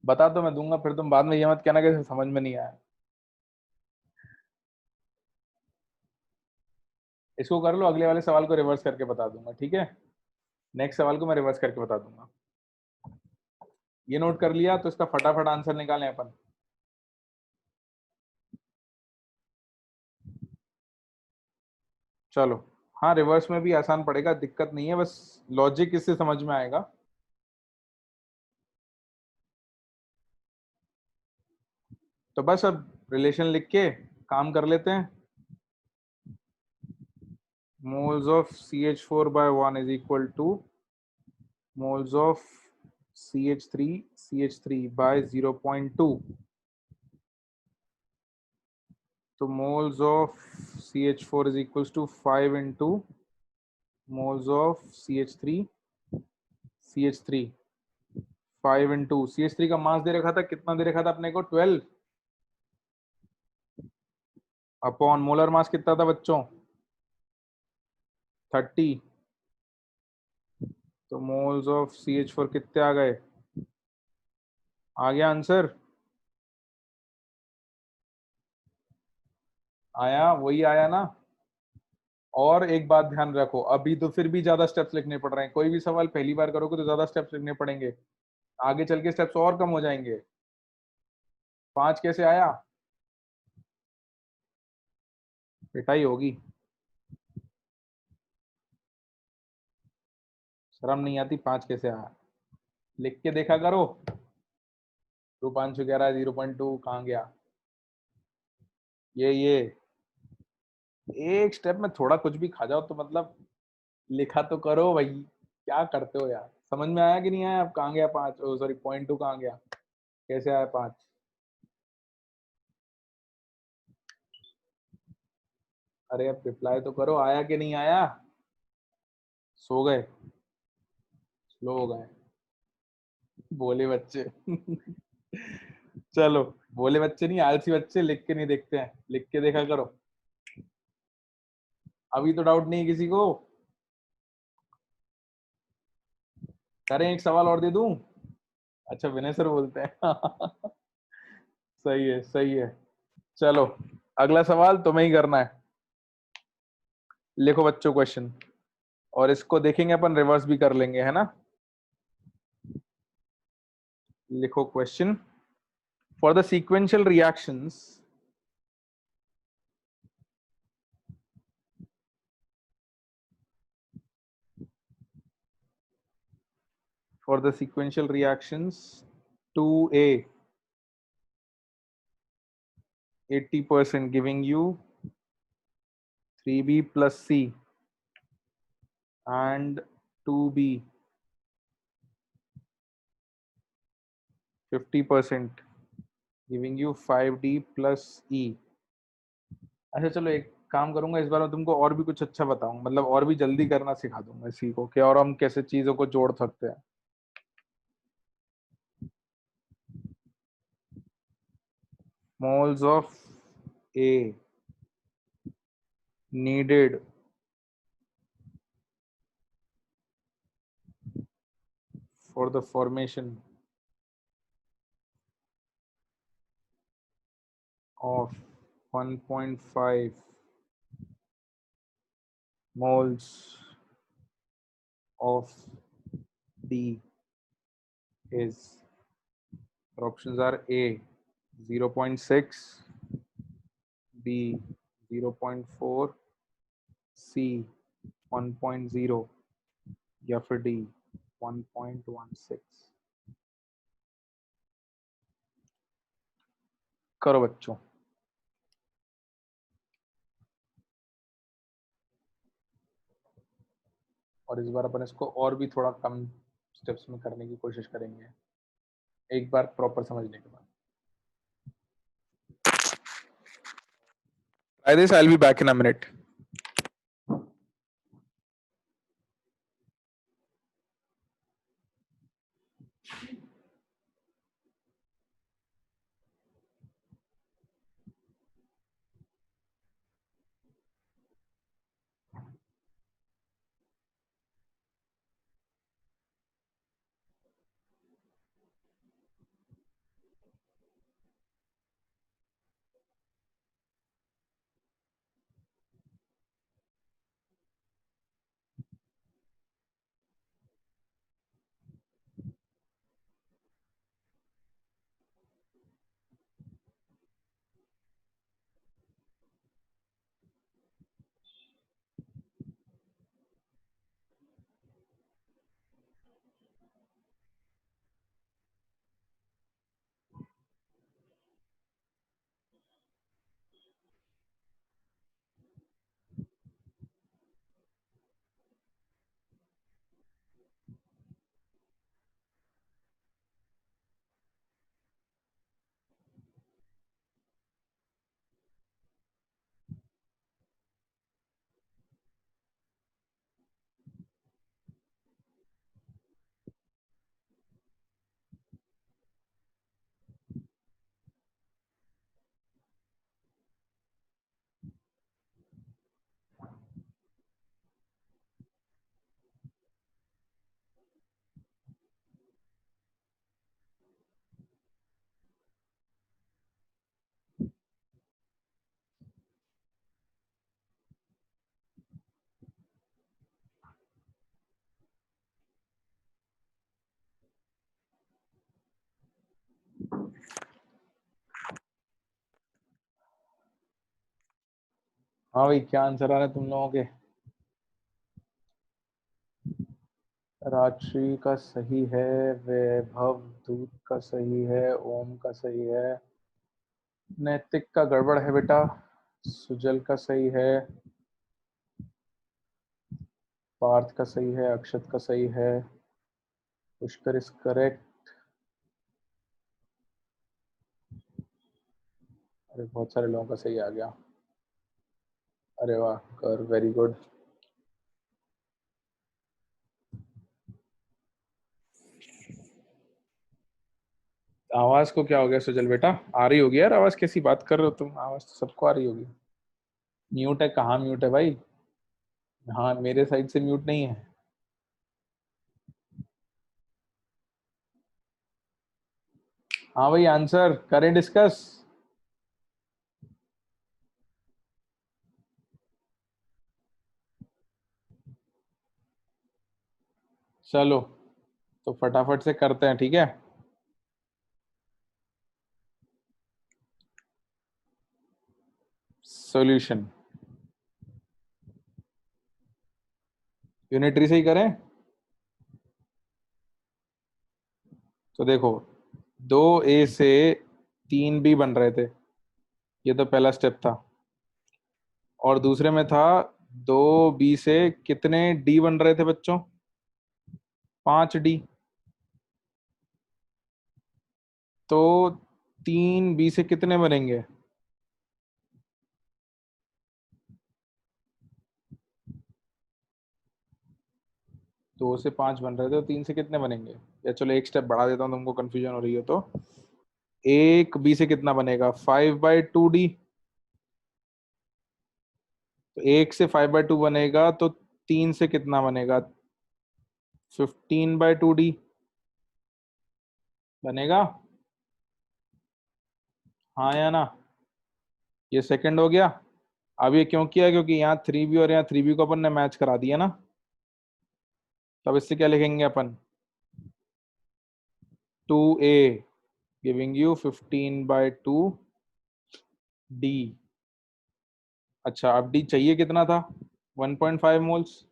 बता तो मैं दूंगा, फिर तुम बाद में ये मत कहना कि समझ में नहीं आया। इसको कर लो, अगले वाले सवाल को रिवर्स करके बता दूंगा, ठीक है। नेक्स्ट सवाल को मैं रिवर्स करके बता दूंगा। ये नोट कर लिया, तो इसका फटाफट आंसर निकालें अपन। चलो, हाँ रिवर्स में भी आसान पड़ेगा, दिक्कत नहीं है, बस लॉजिक इससे समझ में आएगा। तो बस अब रिलेशन लिख के काम कर लेते हैं। moles of CH4/1 is equal to moles of CH3 by 0.2। तो moles of CH4 is equals to 5 into moles of CH3 5 into CH3 का मास दे रखा था, कितना दे रखा था अपने को 12 अपॉन मोलर मास कितना था बच्चों 30। तो मोल्स ऑफ CH4 कितने आ गए, आ गया आंसर, आया, वही आया ना। और एक बात ध्यान रखो, अभी तो फिर भी ज्यादा स्टेप्स लिखने पड़ रहे हैं, कोई भी सवाल पहली बार करोगे तो ज्यादा स्टेप्स लिखने पड़ेंगे, आगे चल के स्टेप्स और कम हो जाएंगे। 5 कैसे आया, पिटाई होगी, शर्म नहीं आती, 5 कैसे आया, लिख के देखा करो। 2 5 11 0.2 कहाँ गया, ये एक स्टेप में थोड़ा कुछ भी खा जाओ तो मतलब लिखा तो करो भाई, क्या करते हो यार, समझ में आया कि नहीं आया, अब कहाँ गया 5, सॉरी 0.2 कहाँ गया, कैसे आया 5। अरे अब रिप्लाई तो करो, आया कि नहीं आया, सो गए, स्लो हो गए, बोले बच्चे चलो, बोले बच्चे नहीं, आलसी बच्चे, लिख के नहीं देखते हैं, लिख के देखा करो। अभी तो डाउट नहीं है किसी को, करें एक सवाल और दे दूं, अच्छा विनय सर बोलते हैं सही है सही है। चलो अगला सवाल तुम्हें ही करना है, लिखो बच्चों क्वेश्चन, और इसको देखेंगे अपन, रिवर्स भी कर लेंगे, है ना। लिखो question, for the sequential reactions for the sequential reactions 2A 80% giving you 3B plus C and 2B 50% giving you 5D plus E। अच्छा चलो एक काम करूंगा, इस बार मैं तुमको और भी कुछ अच्छा बताऊंगा, मतलब और भी जल्दी करना सिखा दूंगा इसी को, कि और हम कैसे चीजों को जोड़ सकते हैं। Moles of A needed for the formation of 1.5 moles of D is, our options are A 0.6, B 0.4, C 1.0 या फिर D 1.16। करो बच्चों, और इस बार अपन इसको और भी थोड़ा कम स्टेप्स में करने की कोशिश करेंगे, एक बार प्रॉपर समझने के बाद। Try this, I'll be back in a minute. हाँ भाई, क्या आंसर आ रहा है तुम लोगों के? राजश्री का सही है, वैभव दूत का सही है, ओम का सही है, नैतिक का गड़बड़ है बेटा, सुजल का सही है, पार्थ का सही है, अक्षत का सही है, पुष्कर इज करेक्ट। अरे बहुत सारे लोगों का सही आ गया। अरे वाह, कर, वेरी गुड। आवाज को क्या हो गया सुजल बेटा? आ रही होगी यार आवाज, कैसी बात कर रहे हो तुम, आवाज तो सबको आ रही होगी। म्यूट है? कहाँ म्यूट है भाई? हाँ, मेरे साइड से म्यूट नहीं है। हाँ भाई, आंसर करें डिस्कस। चलो, तो फटाफट से करते हैं, ठीक है। सॉल्यूशन यूनिटरी से ही करें। तो देखो, 2a से 3b बन रहे थे, ये तो पहला स्टेप था। और दूसरे में था 2b से कितने d बन रहे थे बच्चों? 5d। तो 3b से कितने बनेंगे? 2 से 5 बन रहे थे, तो 3 से कितने बनेंगे? या चलो एक स्टेप बढ़ा देता हूँ, तुमको कंफ्यूजन हो रही है तो। 1b से कितना बनेगा? 5/2d। तो 1 से 5/2 बनेगा, तो 3 से कितना बनेगा? 15/2d बनेगा। हाँ या ना? ये सेकंड हो गया। अब ये क्यों किया? क्योंकि यहाँ 3b और यहाँ 3b को अपन ने मैच करा दिया ना। तब इससे क्या लिखेंगे अपन? 2a giving you 15/2d। अच्छा, अब d चाहिए कितना था? 1.5 मोल्स।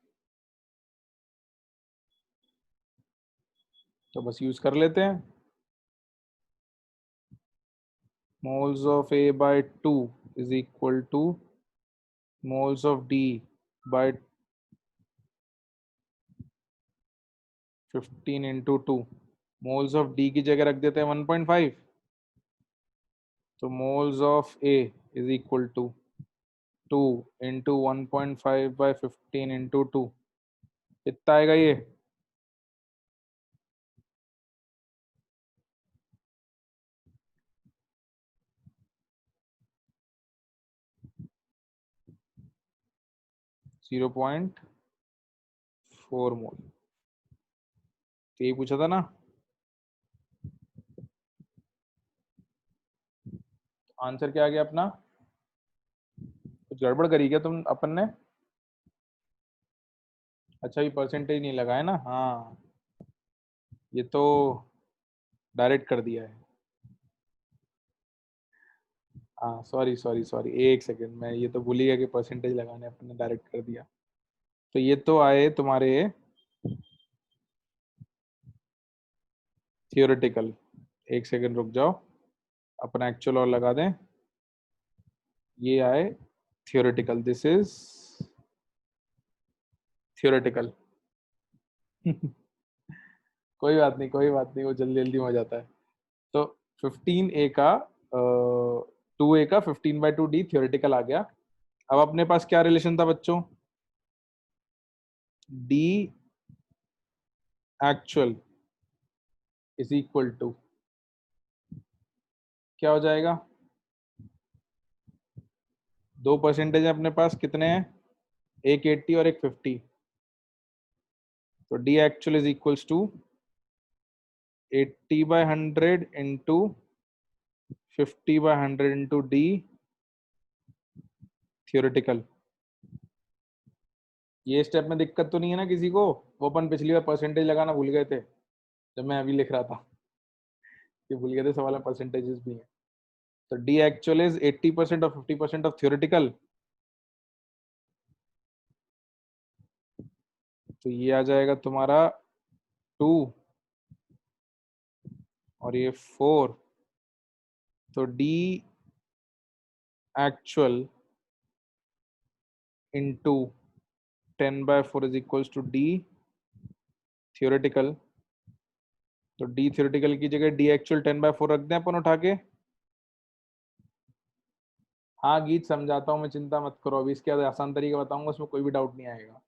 तो बस यूज कर लेते हैं। Moles of a/2 is equal to moles of d/15 into 2। Moles of D की जगह रख देते हैं 1.5। तो moles of A is equal to 2 into 1.5/15 into 2। कितना आएगा ये? 0.4 मोल। तो यही पूछा था ना। आंसर क्या आ गया अपना? कुछ गड़बड़ करी क्या तुम अपन ने? अच्छा, ये परसेंटेज नहीं लगाया ना? हाँ, ये तो डायरेक्ट कर दिया है। हाँ, सॉरी सॉरी सॉरी, एक सेकंड, मैं ये तो भूल ही गया कि परसेंटेज लगाने अपन ने डायरेक्ट कर दिया। तो ये तो आए तुम्हारे थियोरेटिकल। एक सेकंड रुक जाओ, अपना एक्चुअल और लगा दें। ये आए थियोरेटिकल, दिस इज थियोरेटिकल। कोई बात नहीं, कोई बात नहीं, वो जल्दी जल्दी हो जाता है। तो 15a का 2a का 15/2d थियोरेटिकल आ गया। अब अपने पास क्या रिलेशन था बच्चों? d actual is equal to, क्या हो जाएगा? दो परसेंटेज अपने पास, कितने हैं? एक 80 और एक 50। तो d actual is equals to 80/100 into 50/100 into d theoretical. ये स्टेप में दिक्कत तो नहीं है ना किसी को? वो अपन पिछली बार परसेंटेज लगाना भूल गए थे, जब मैं अभी लिख रहा था, कि भूल गए थे सवाल में परसेंटेजेस भी हैं। तो डी एक्चुअल इज 80% और 50% ऑफ थियोरेटिकल। तो ये आ जाएगा तुम्हारा 2 और ये 4, तो D actual into 10/4 is equals to D theoretical। तो D theoretical की जगह D actual 10/4 रख दें अपन उठा के। हाँ गीत समझाता हूँ मैं, चिंता मत करो, अभी इसके बाद आसान तरीका बताऊंगा, उसमें कोई भी डाउट नहीं आएगा।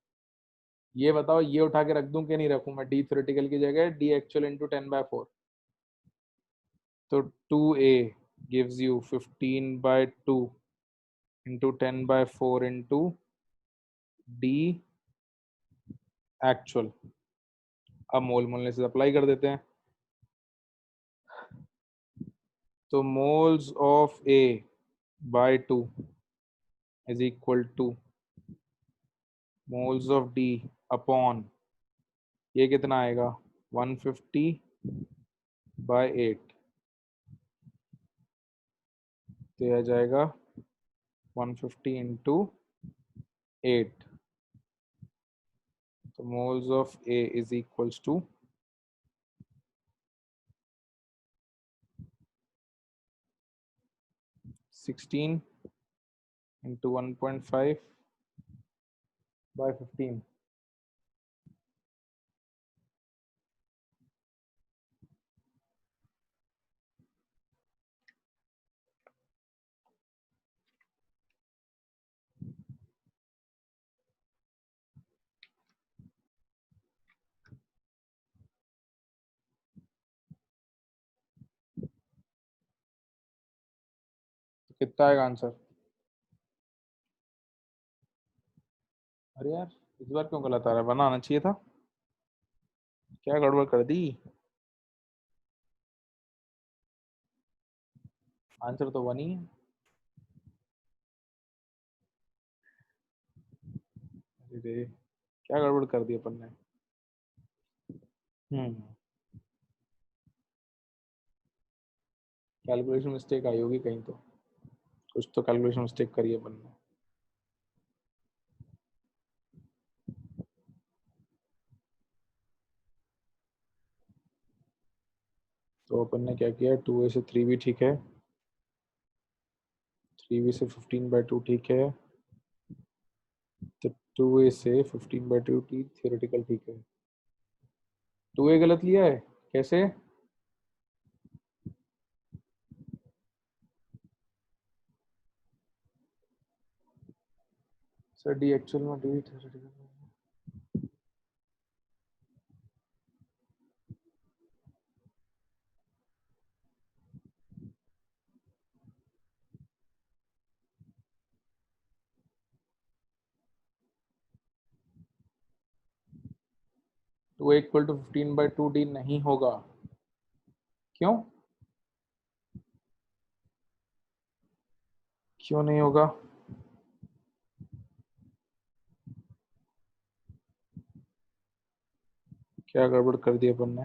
ये बताओ ये उठा के रख दूं कि नहीं रखूं मैं, D theoretical की जगह D actual into 10/4। तो 2A gives you 15/2 into 10/4 into D actual। अब मोल मोलने से अप्लाई कर देते हैं। तो moles of A by 2 is equal to moles of D upon ये कितना आएगा 150/8, तो यह आ जाएगा 150 into 8। तो moles of A is equals to 16 into 1.5/15। तो कितना आएगा आंसर? अरे यार इस बार क्यों गलत आ रहा है, बनाना चाहिए था, क्या गड़बड़ कर दी? आंसर तो 1 ही है। अरे क्या गड़बड़ कर दी अपन ने। कैलकुलेशन मिस्टेक आई होगी कहीं, तो कुछ तो कैलकुलेशन मिस्टेक करी है अपन ने। तो अपन ने क्या किया, 2A से 3B ठीक है, 3B से 15/2 ठीक है, तो 2A से 15/2 थियोरेटिकल ठीक है। 2A गलत लिया है कैसे? सर D एक्चुअल में D theoretical. Two A equal to 15/2 D नहीं होगा, क्यों? क्यों नहीं होगा? क्या गड़बड़ कर दी अपन ने?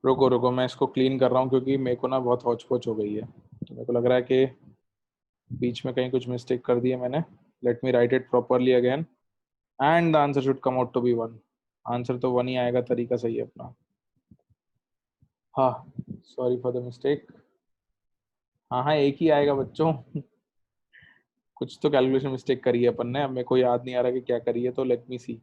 रुको रुको मैं इसको क्लीन कर रहा हूँ, क्योंकि मेरे को ना बहुत हौच पौच हो गई है, तो मेरे को लग रहा है कि बीच में कहीं कुछ मिस्टेक कर दी है मैंने। Let me write it properly again and the answer should come out to be 1। Answer तो 1 ही आएगा, तरीका सही है अपना। हाँ सॉरी फॉर द मिस्टेक। हाँ हाँ एक ही आएगा बच्चों। कुछ तो कैलकुलेशन मिस्टेक करी है अपन ने, अब मेरे को याद नहीं आ रहा कि क्या करी है, तो लेट मी सी।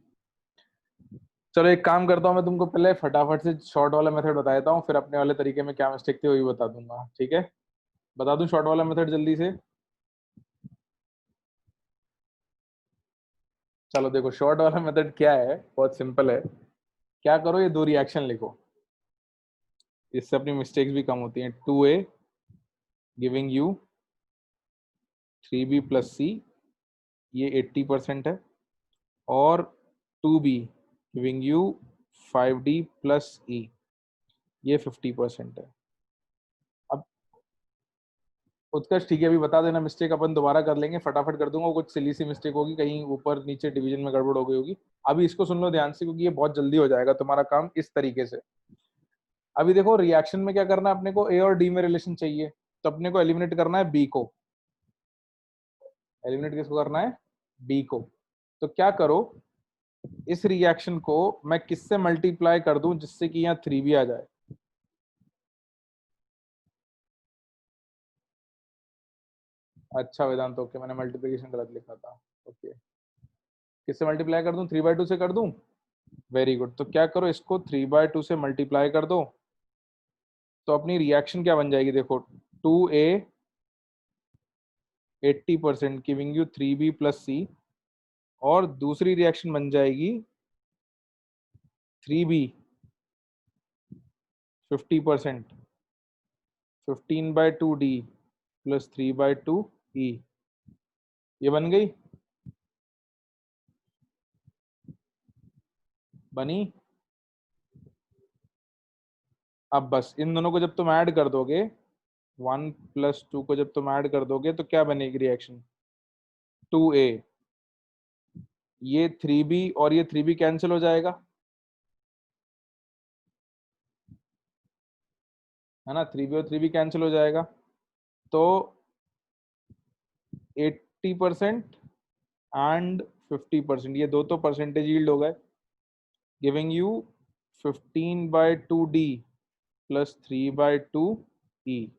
चलो एक काम करता हूँ, मैं तुमको पहले फटाफट से शॉर्ट वाला मेथड बता देता हूँ, फिर अपने वाले तरीके में क्या मिस्टेक थी वो भी बता दूंगा, ठीक है? बता दूं शॉर्ट वाला मेथड जल्दी से? चलो देखो शॉर्ट वाला मेथड क्या है, बहुत सिंपल है। क्या करो, ये दो रिएक्शन लिखो, इससे अपनी मिस्टेक्स भी कम होती हैं। 2A giving you 3B plus C, ये 80% है, और 2B giving you 5D plus E, ये 50% है। अब उत्कर्ष ठीक है, अभी बता देना, मिस्टेक अपन दोबारा कर लेंगे, फटाफट कर दूंगा, कुछ सिली सी मिस्टेक होगी, कहीं ऊपर नीचे डिवीजन में गड़बड़ हो गई होगी। अभी इसको सुन लो ध्यान से, क्योंकि ये बहुत जल्दी हो जाएगा तुम्हारा काम इस तरीके से। अभी देखो रिएक्शन में क्या करना है अपने को, ए और डी में रिलेशन चाहिए, तो अपने को एलिमिनेट करना है बी को। एलिमिनेट किसको करना है? बी को। तो क्या करो, इस रिएक्शन को मैं किससे मल्टीप्लाई कर दूं जिससे कि यहाँ 3b आ जाए। अच्छा वेदांत, ओके मैंने मल्टीप्लिकेशन गलत लिखा था। ओके, किससे मल्टीप्लाई कर दूं, 3/2 से कर दूं। Very good. तो क्या करो, इसको 3/2 से मल्टीप्लाई कर दो। तो अपनी रिएक्शन क्या बन जाएगी, देखो 2a 80% giving you 3b plus सी, और दूसरी रिएक्शन बन जाएगी 3b 50% 15/2d प्लस 3/2e। ये बन गई, बनी। अब बस इन दोनों को जब तुम ऐड कर दोगे, 1 + 2 को जब तुम ऐड कर दोगे तो क्या बनेगी रिएक्शन, 2a। ये 3b और ये 3b कैंसिल हो जाएगा, है ना, 3b और 3b कैंसिल हो जाएगा। तो 80% एंड 50%, ये दो तो परसेंटेज यील्ड हो गए, giving you 15/2d plus 3/2e।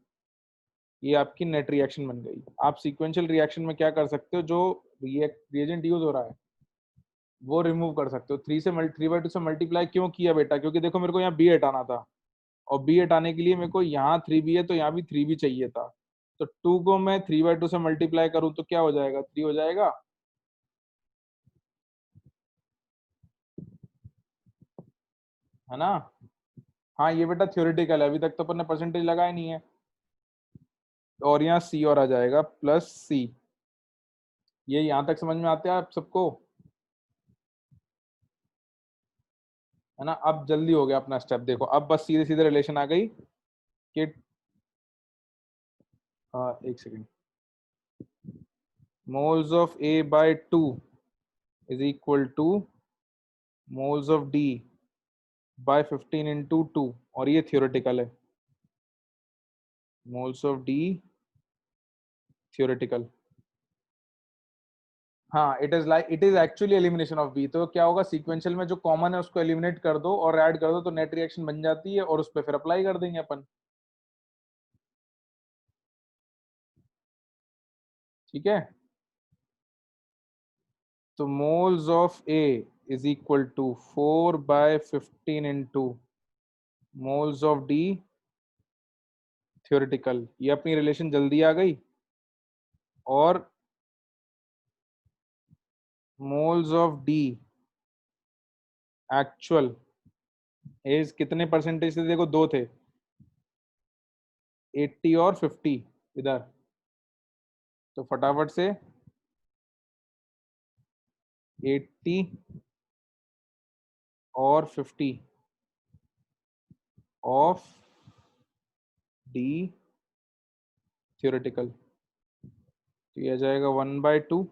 ये आपकी नेट रिएक्शन बन गई। आप सीक्वेंशियल रिएक्शन में क्या कर सकते हो, जो रिएजेंट यूज हो रहा है वो रिमूव कर सकते हो। 3/2 से मल्टीप्लाई क्यों किया बेटा, क्योंकि देखो मेरे को यहाँ बी हटाना था, और बी हटाने के लिए मेरे को यहाँ 3b है तो यहाँ भी 3b चाहिए था। तो 2 को मैं 3/2 से मल्टीप्लाई करूँ तो क्या हो जाएगा, 3 हो जाएगा, है ना। हाँ ये बेटा थ्योरेटिकल है, अभी तक तो अपन ने परसेंटेज लगाया नहीं है। और यहाँ सी और आ जाएगा प्लस सी। ये यहाँ तक समझ में आते हैं आप सबको, है ना। अब जल्दी हो गया अपना स्टेप, देखो अब बस सीधे सीधे रिलेशन आ गई कि एक second, moles of A/2 is equal to moles of D by 15 × 2, और ये थियोरेटिकल है, मोल्स ऑफ D थियोरेटिकल। हाँ it is actually elimination of B. तो क्या होगा, सीक्वेंशियल में जो कॉमन है उसको एलिमिनेट कर दो और ऐड कर दो तो नेट रिएक्शन बन जाती है, और उस पर फिर अप्लाई कर देंगे अपन। ठीक है, तो moles of A is equal to 4/15 moles of D theoretical. ये अपनी रिलेशन जल्दी आ गई। और moles of D actual is कितने परसेंटेज थे, देखो दो थे, 80 और 50 इधर। तो फटाफट से 80 और 50 ऑफ डी थियोरेटिकल, तो ये आ जाएगा 1/2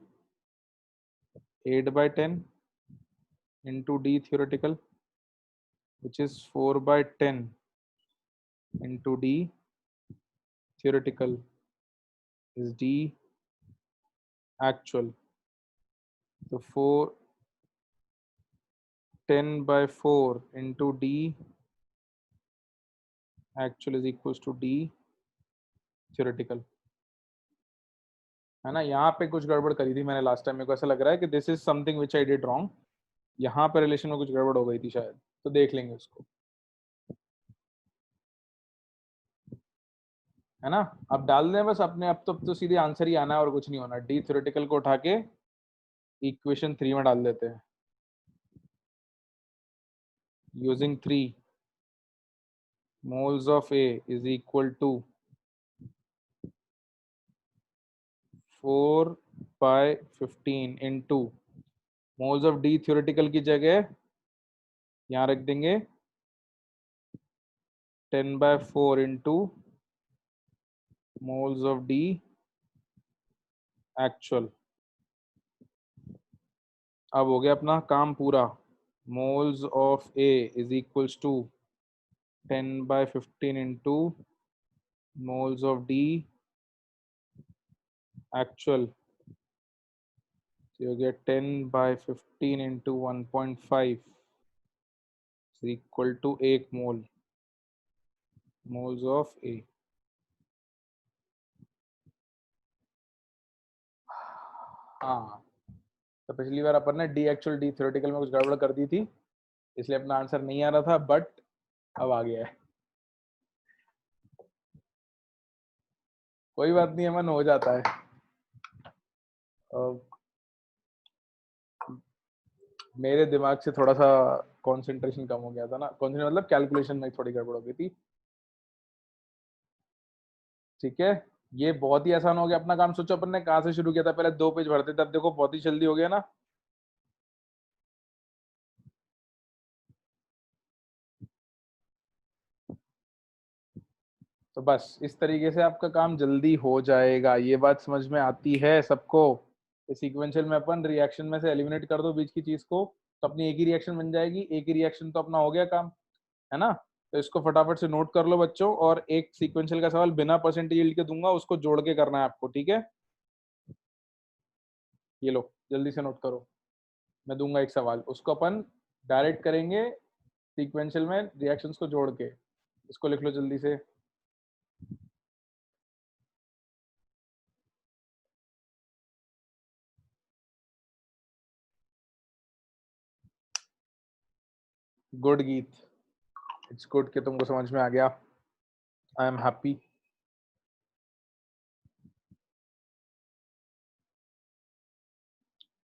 8/10 into D theoretical, which is 4/10 into D theoretical is D actual। तो 10/4 into D actual is equals to D theoretical, है ना। यहाँ पे कुछ गड़बड़ करी थी मैंने लास्ट टाइम, मेरे को ऐसा लग रहा है कि this is something which I did wrong. यहाँ पे रिलेशन में कुछ गड़बड़ हो गई थी शायद, तो देख लेंगे उसको, है ना। अब डाल दें बस अपने, अब तो सीधे आंसर ही आना है और कुछ नहीं होना। डी थ्योरेटिकल को उठा के इक्वेशन 3 में डाल देते हैं, using 3 moles of A is equal to 4/15 into moles of D theoretical की जगह यहाँ रख देंगे 10/4 into moles of D actual. अब हो गया अपना काम पूरा। Moles of A is equals to 10/15 into moles of D actual तो हो गया 10/15 into 1.5 equal to 1 mole, moles of A. हाँ, तो पिछली बार अपन ने डी एक्चुअल डी थ्योरेटिकल में कुछ गड़बड़ कर दी थी, इसलिए अपना आंसर नहीं आ रहा था, बट अब आ गया है। कोई बात नहीं, अमन, हो जाता है। मेरे दिमाग से थोड़ा सा कंसंट्रेशन कम हो गया था ना, कंसंट्रेशन मतलब कैलकुलेशन में थोड़ी गड़बड़ हो गई थी। ठीक है, ये बहुत ही आसान हो गया अपना काम। सोचो अपन ने कहाँ से शुरू किया था, पहले 2 पेज भरते थे, अब देखो बहुत ही जल्दी हो गया ना। तो बस इस तरीके से आपका काम जल्दी हो जाएगा। ये बात समझ में आती है सबको? सीक्वेंशियल में अपन रिएक्शन में से एलिमिनेट कर दो बीच की चीज को, तो अपनी एक ही रिएक्शन बन जाएगी। एक ही रिएक्शन तो अपना हो गया काम, है ना? तो इसको फटाफट से नोट कर लो बच्चों, और एक सीक्वेंशियल का सवाल बिना परसेंटेज यील्ड के दूंगा, उसको जोड़ के करना है आपको, ठीक है? ये लो, जल्दी से नोट करो। मैं दूंगा एक सवाल, उसको अपन डायरेक्ट करेंगे सीक्वेंशियल में रिएक्शंस को जोड़ के। इसको लिख लो जल्दी से। गुड गीत, इट्स गुड कि तुमको समझ में आ गया। I am happy.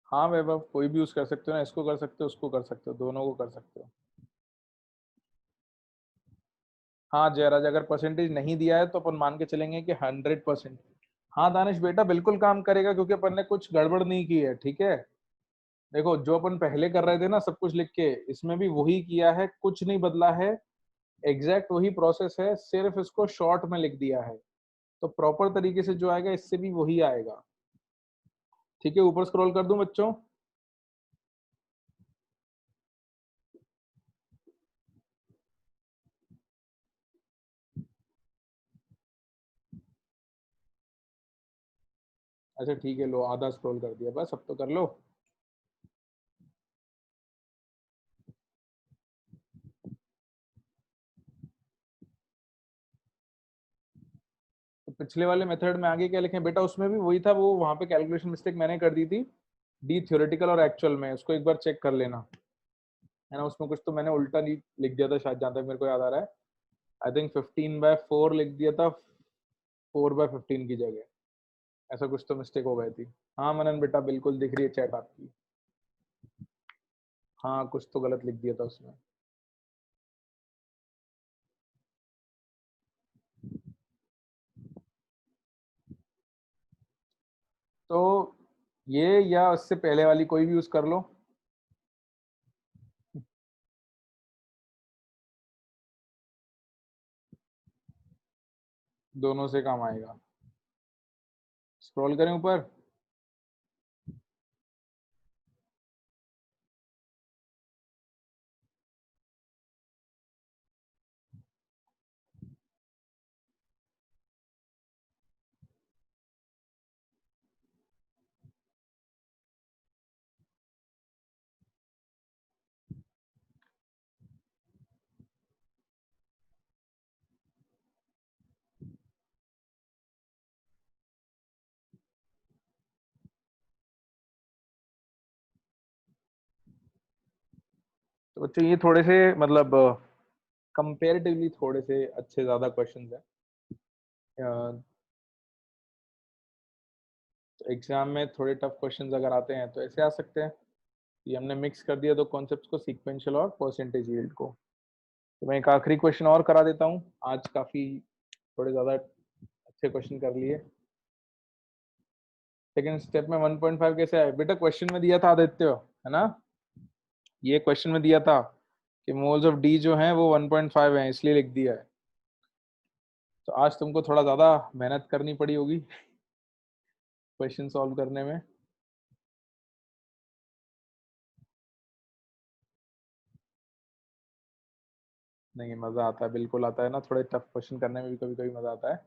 हाँ वैभव, कोई भी यूज कर सकते हो ना, इसको कर सकते हो, उसको कर सकते हो, दोनों को कर सकते हो। हाँ जयराज, अगर परसेंटेज नहीं दिया है तो अपन मान के चलेंगे कि 100%। हाँ दानिश बेटा, बिल्कुल काम करेगा, क्योंकि अपन ने कुछ गड़बड़ नहीं की है, ठीक है? देखो, जो अपन पहले कर रहे थे ना सब कुछ लिख के, इसमें भी वही किया है, कुछ नहीं बदला है। एग्जैक्ट वही प्रोसेस है, सिर्फ इसको शॉर्ट में लिख दिया है। तो प्रॉपर तरीके से जो आएगा इससे भी वही आएगा। ठीक है, ऊपर स्क्रॉल कर दूं बच्चों? अच्छा ठीक है, लो आधा स्क्रॉल कर दिया, बस अब तो कर लो। तो पिछले वाले मेथड में आगे क्या लिखें बेटा? उसमें भी वही था, वो वहां पे कैलकुलेशन मिस्टेक मैंने कर दी थी। डी थ्योरेटिकल और एक्चुअल में, उसको एक बार चेक कर लेना, है ना? उसमें कुछ तो मैंने उल्टा नहीं लिख दिया था शायद, जहां तक मेरे को याद आ रहा है। आई थिंक 15/4 लिख दिया था, 4/15 की जगह। ऐसा कुछ तो मिस्टेक हो गई थी। हाँ मनन बेटा, बिल्कुल दिख रही है चैट आपकी। हाँ, कुछ तो गलत लिख दिया था उसमें। तो ये या उससे पहले वाली कोई भी यूज कर लो। दोनों से काम आएगा। स्क्रॉल करें ऊपर। तो बच्चों ये थोड़े से मतलब कंपेरेटिवली थोड़े से अच्छे ज्यादा क्वेश्चंस हैं। तो एग्जाम में थोड़े टफ क्वेश्चंस अगर आते हैं तो ऐसे आ सकते हैं। ये हमने मिक्स कर दिया दो कॉन्सेप्ट्स को, सीक्वेंशियल और परसेंटेज यील्ड को। तो मैं एक आखिरी क्वेश्चन और करा देता हूँ, आज काफी थोड़े ज्यादा अच्छे क्वेश्चन कर लिए। सेकंड स्टेप में 1.5 कैसे आए बेटा? क्वेश्चन में दिया था आदित्य, है ना? ये क्वेश्चन में दिया था कि मोल्स ऑफ डी जो हैं वो 1.5 है, इसलिए लिख दिया है। तो आज तुमको थोड़ा ज्यादा मेहनत करनी पड़ी होगी क्वेश्चन सॉल्व करने में। नहीं, मजा आता है, बिल्कुल आता है ना, थोड़े टफ क्वेश्चन करने में भी कभी कभी मजा आता है।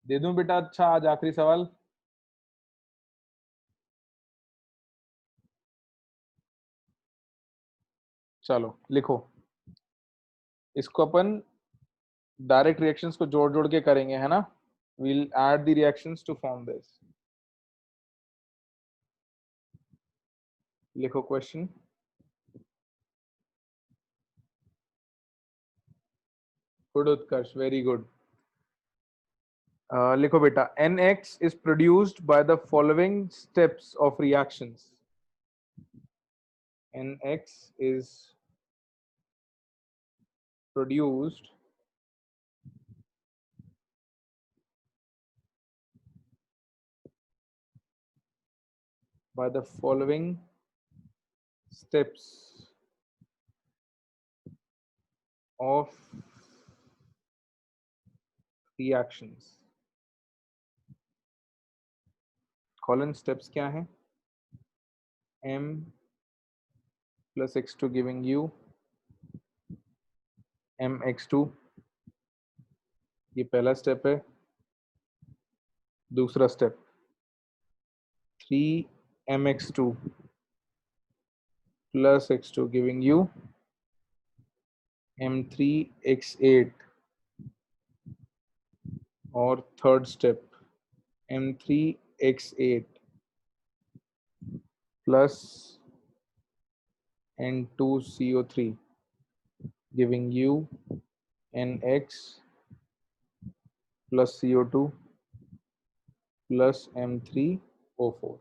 दे दूं बेटा? अच्छा, आज आखिरी सवाल। चलो लिखो, इसको अपन डायरेक्ट रिएक्शंस को जोड़ जोड़ के करेंगे, है ना। we'll add the reactions to form this. लिखो क्वेश्चन। गुड उत्कर्ष, वेरी गुड। लिखो बेटा, NX is produced by the following steps of reactions. NX is produced by the following steps of reactions. Colon steps क्या है? M plus X2 giving you MX2, ये पहला step है। दूसरा step 3MX2 plus X2 giving you M3X8, और third step M3X8 plus N2CO3 giving you NX plus CO2 plus M3O4.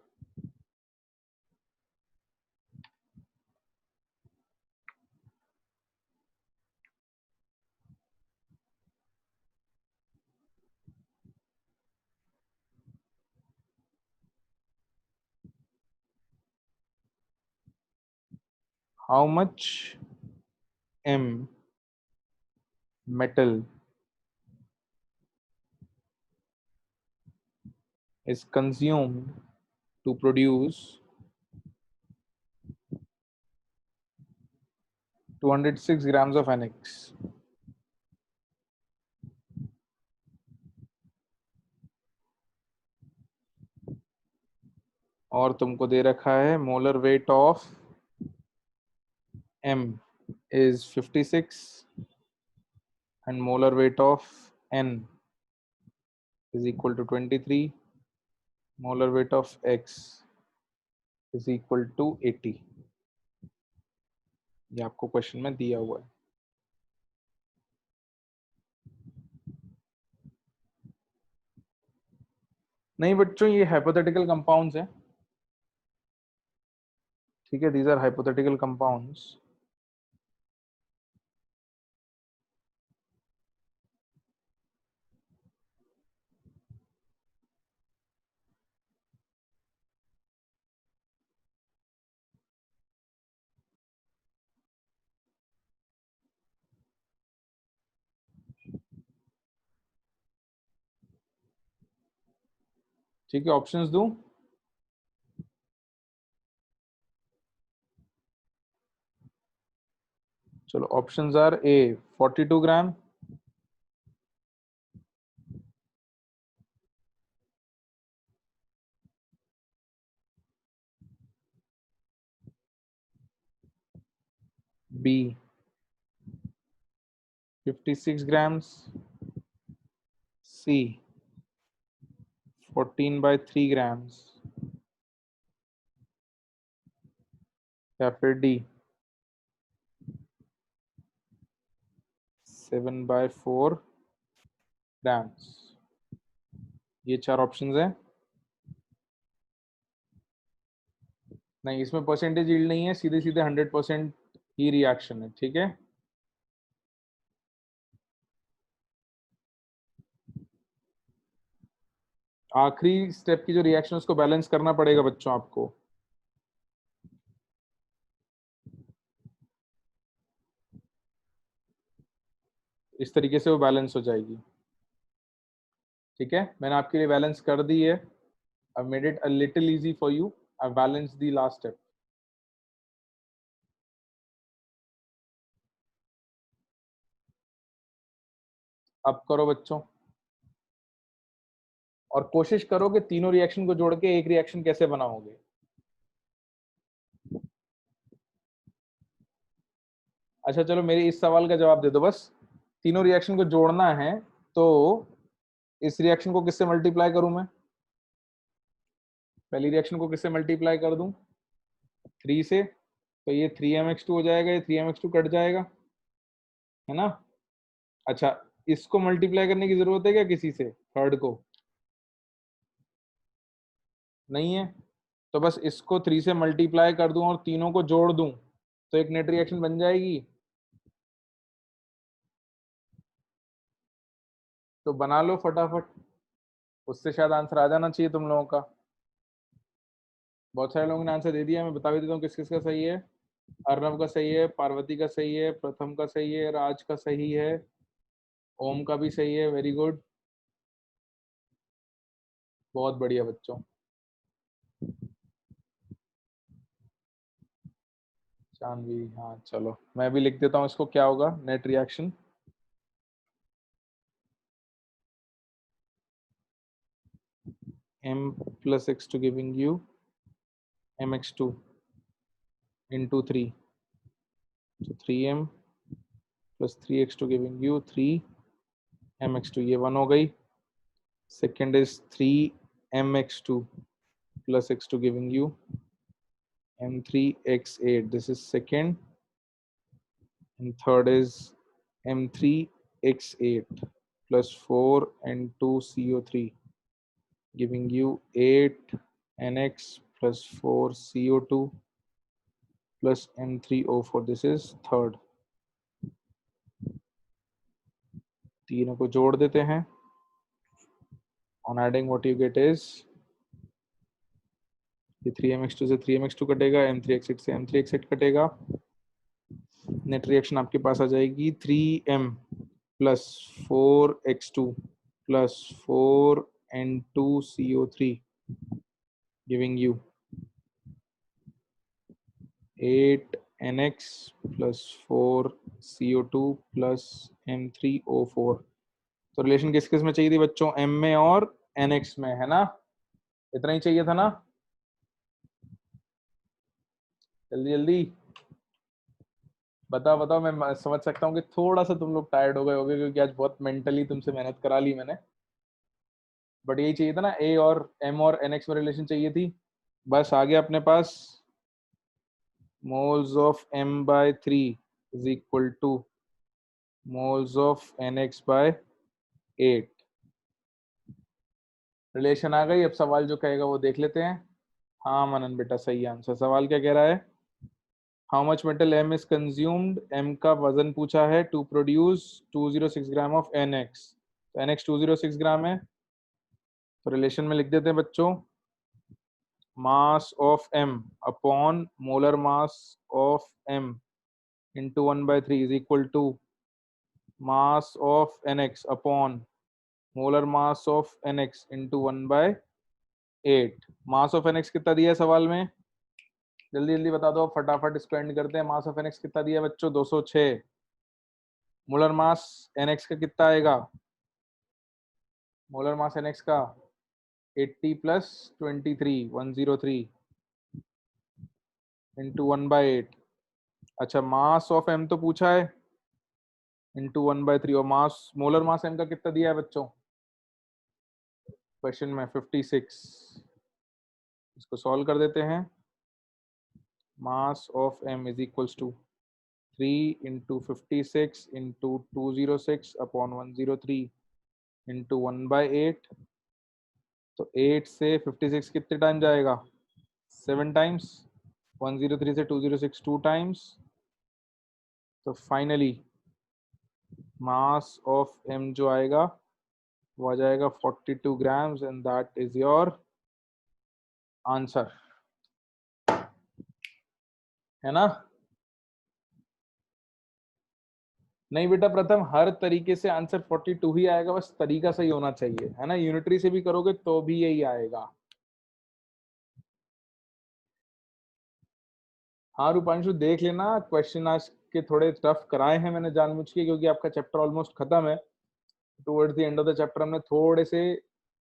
How much M metal is consumed to produce 206 grams of NX? और तुमको दे रखा है molar weight of M is 56 and molar weight of N is equal to 23. Molar weight of X is equal to 80. ये आपको question में दिया हुआ है। नहीं बच्चों, ये हाइपोथेटिकल कंपाउंड्स हैं, ठीक है। These are hypothetical compounds. ठीक है, ऑप्शंस दूं? चलो, options are A 42 gram, B 56 grams, C 14/3 grams, या फिर डी 7/4 grams। ये चार ऑप्शंस हैं। नहीं, इसमें परसेंटेज यील्ड नहीं है, सीधे सीधे 100% ही रिएक्शन है, ठीक है। आखिरी स्टेप की जो रिएक्शन उसको बैलेंस करना पड़ेगा बच्चों आपको। इस तरीके से वो बैलेंस हो जाएगी, ठीक है। मैंने आपके लिए बैलेंस कर दी है। I made it a little easy for you. I balance the last step. अब करो बच्चों, और कोशिश करो कि तीनों रिएक्शन को जोड़ के एक रिएक्शन कैसे बनाओगे। अच्छा चलो मेरे इस सवाल का जवाब दे दो बस। तीनों रिएक्शन को जोड़ना है तो इस रिएक्शन को किससे मल्टीप्लाई करूं मैं? पहली रिएक्शन को किससे मल्टीप्लाई कर दूं? 3 से। तो ये 3mx2 हो जाएगा, ये 3mx2 कट जाएगा, है ना? अच्छा, इसको मल्टीप्लाई करने की जरूरत है क्या किसी से, थर्ड को? नहीं है। तो बस इसको 3 से मल्टीप्लाई कर दूं और तीनों को जोड़ दूं तो एक नेट रिएक्शन बन जाएगी। तो बना लो फटाफट, उससे शायद आंसर आ जाना चाहिए तुम लोगों का। बहुत सारे लोगों ने आंसर दे दिया, मैं बता भी देता हूँ किस किस का सही है। अर्नव का सही है, पार्वती का सही है, प्रथम का सही है, राज का सही है, ओम का भी सही है। वेरी गुड, बहुत बढ़िया बच्चों। जानवी, हाँ चलो मैं भी लिख देता हूँ इसको, क्या होगा net reaction. m plus x2 giving you mx2 into 3, so 3m plus 3x2 giving you 3mx2, ये 1 हो गई। Second is 3mx2 plus x2 giving you m3x8, this is second, and third is m3x8 plus 4 n2CO3 giving you 8nx plus 4CO2 plus m3O4, this is third। तीनों को जोड़ देते हैं। On adding what you get is, ये 3mx2 से 3mx2 कटेगा, m3x8 से m3x8 कटेगा, नेट रिएक्शन आपके पास आ जाएगी 3m plus 4x2 plus 4n2CO3 giving you 8nx plus 4CO2 plus m3O4। तो रिलेशन किस किस में चाहिए थी बच्चों? m में और nx में, है ना? इतना ही चाहिए था ना? जल्दी जल्दी बताओ बताओ। मैं समझ सकता हूँ कि थोड़ा सा तुम लोग टायर्ड हो गए होगे क्योंकि आज बहुत मेंटली तुमसे मेहनत करा ली मैंने, बट यही चाहिए था ना, ए और एम और एनएक्स में रिलेशन चाहिए थी। बस आ गया अपने पास। Moles of M by 3 is equal to moles of NX by 8। Relation आ गई। अब सवाल जो कहेगा वो देख लेते हैं। हाँ मनन बेटा, सही आंसर। सवाल क्या कह रहा है? How much metal M is consumed, M का वजन पूछा है, to produce 206 gram of NX. तो एनएक्स 206 ग्राम है, तो रिलेशन में लिख देते हैं बच्चों, mass of m upon molar mass of m into 1 by 3 is equal to mass of nx upon molar mass of nx into 1 by 8। mass of nx कितना दिया है सवाल में? जल्दी जल्दी बता दो, फटाफट इसको एंड करते हैं। mass of nx कितना दिया है बच्चों? 206। मोलर मास nx का कितना आएगा? मोलर मास nx का 80 प्लस 23 103 इंटू 1 बाई 8। अच्छा, मास ऑफ m तो पूछा है, इंटू 1/3, और मास, मोलर मास m का कितना दिया है बच्चों क्वेश्चन में? 56। इसको सॉल्व कर देते हैं। Mass of m is equals to 3 into 56 into 206 upon 103 into 1/8। तो 8 से 56 कितने टाइम जाएगा? 7 टाइम्स। 103 से 206 2 टाइम्स। तो फाइनली मास ऑफ m जो आएगा वो आ जाएगा 42 grams, and that is your answer, है ना? नहीं बेटा प्रथम, हर तरीके से आंसर 42 ही आएगा, बस तरीका सही होना चाहिए, है ना? यूनिटरी से भी करोगे तो भी यही आएगा। हाँ रूपांशु, देख लेना, क्वेश्चन आज के थोड़े टफ कराए हैं मैंने जानबूझ के, क्योंकि आपका चैप्टर ऑलमोस्ट खत्म है। Towards the end of the chapter हमने थोड़े से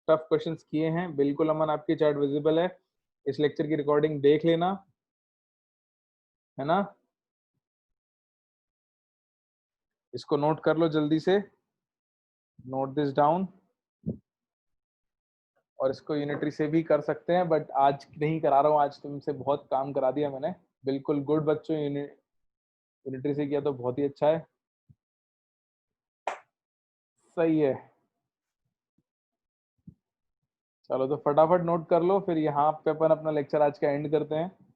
टफ क्वेश्चंस किए हैं। बिल्कुल अमन, आपकी चैट विजिबल है, इस लेक्चर की रिकॉर्डिंग देख लेना, है ना? इसको नोट कर लो जल्दी से, नोट दिस डाउन। और इसको यूनिटरी से भी कर सकते हैं, बट आज नहीं करा रहा हूँ, आज तुमसे बहुत काम करा दिया मैंने। बिल्कुल गुड बच्चों, यूनिटरी से किया तो बहुत ही अच्छा है, सही है। चलो तो फटाफट नोट कर लो, फिर यहाँ पे अपन अपना लेक्चर आज का एंड करते हैं।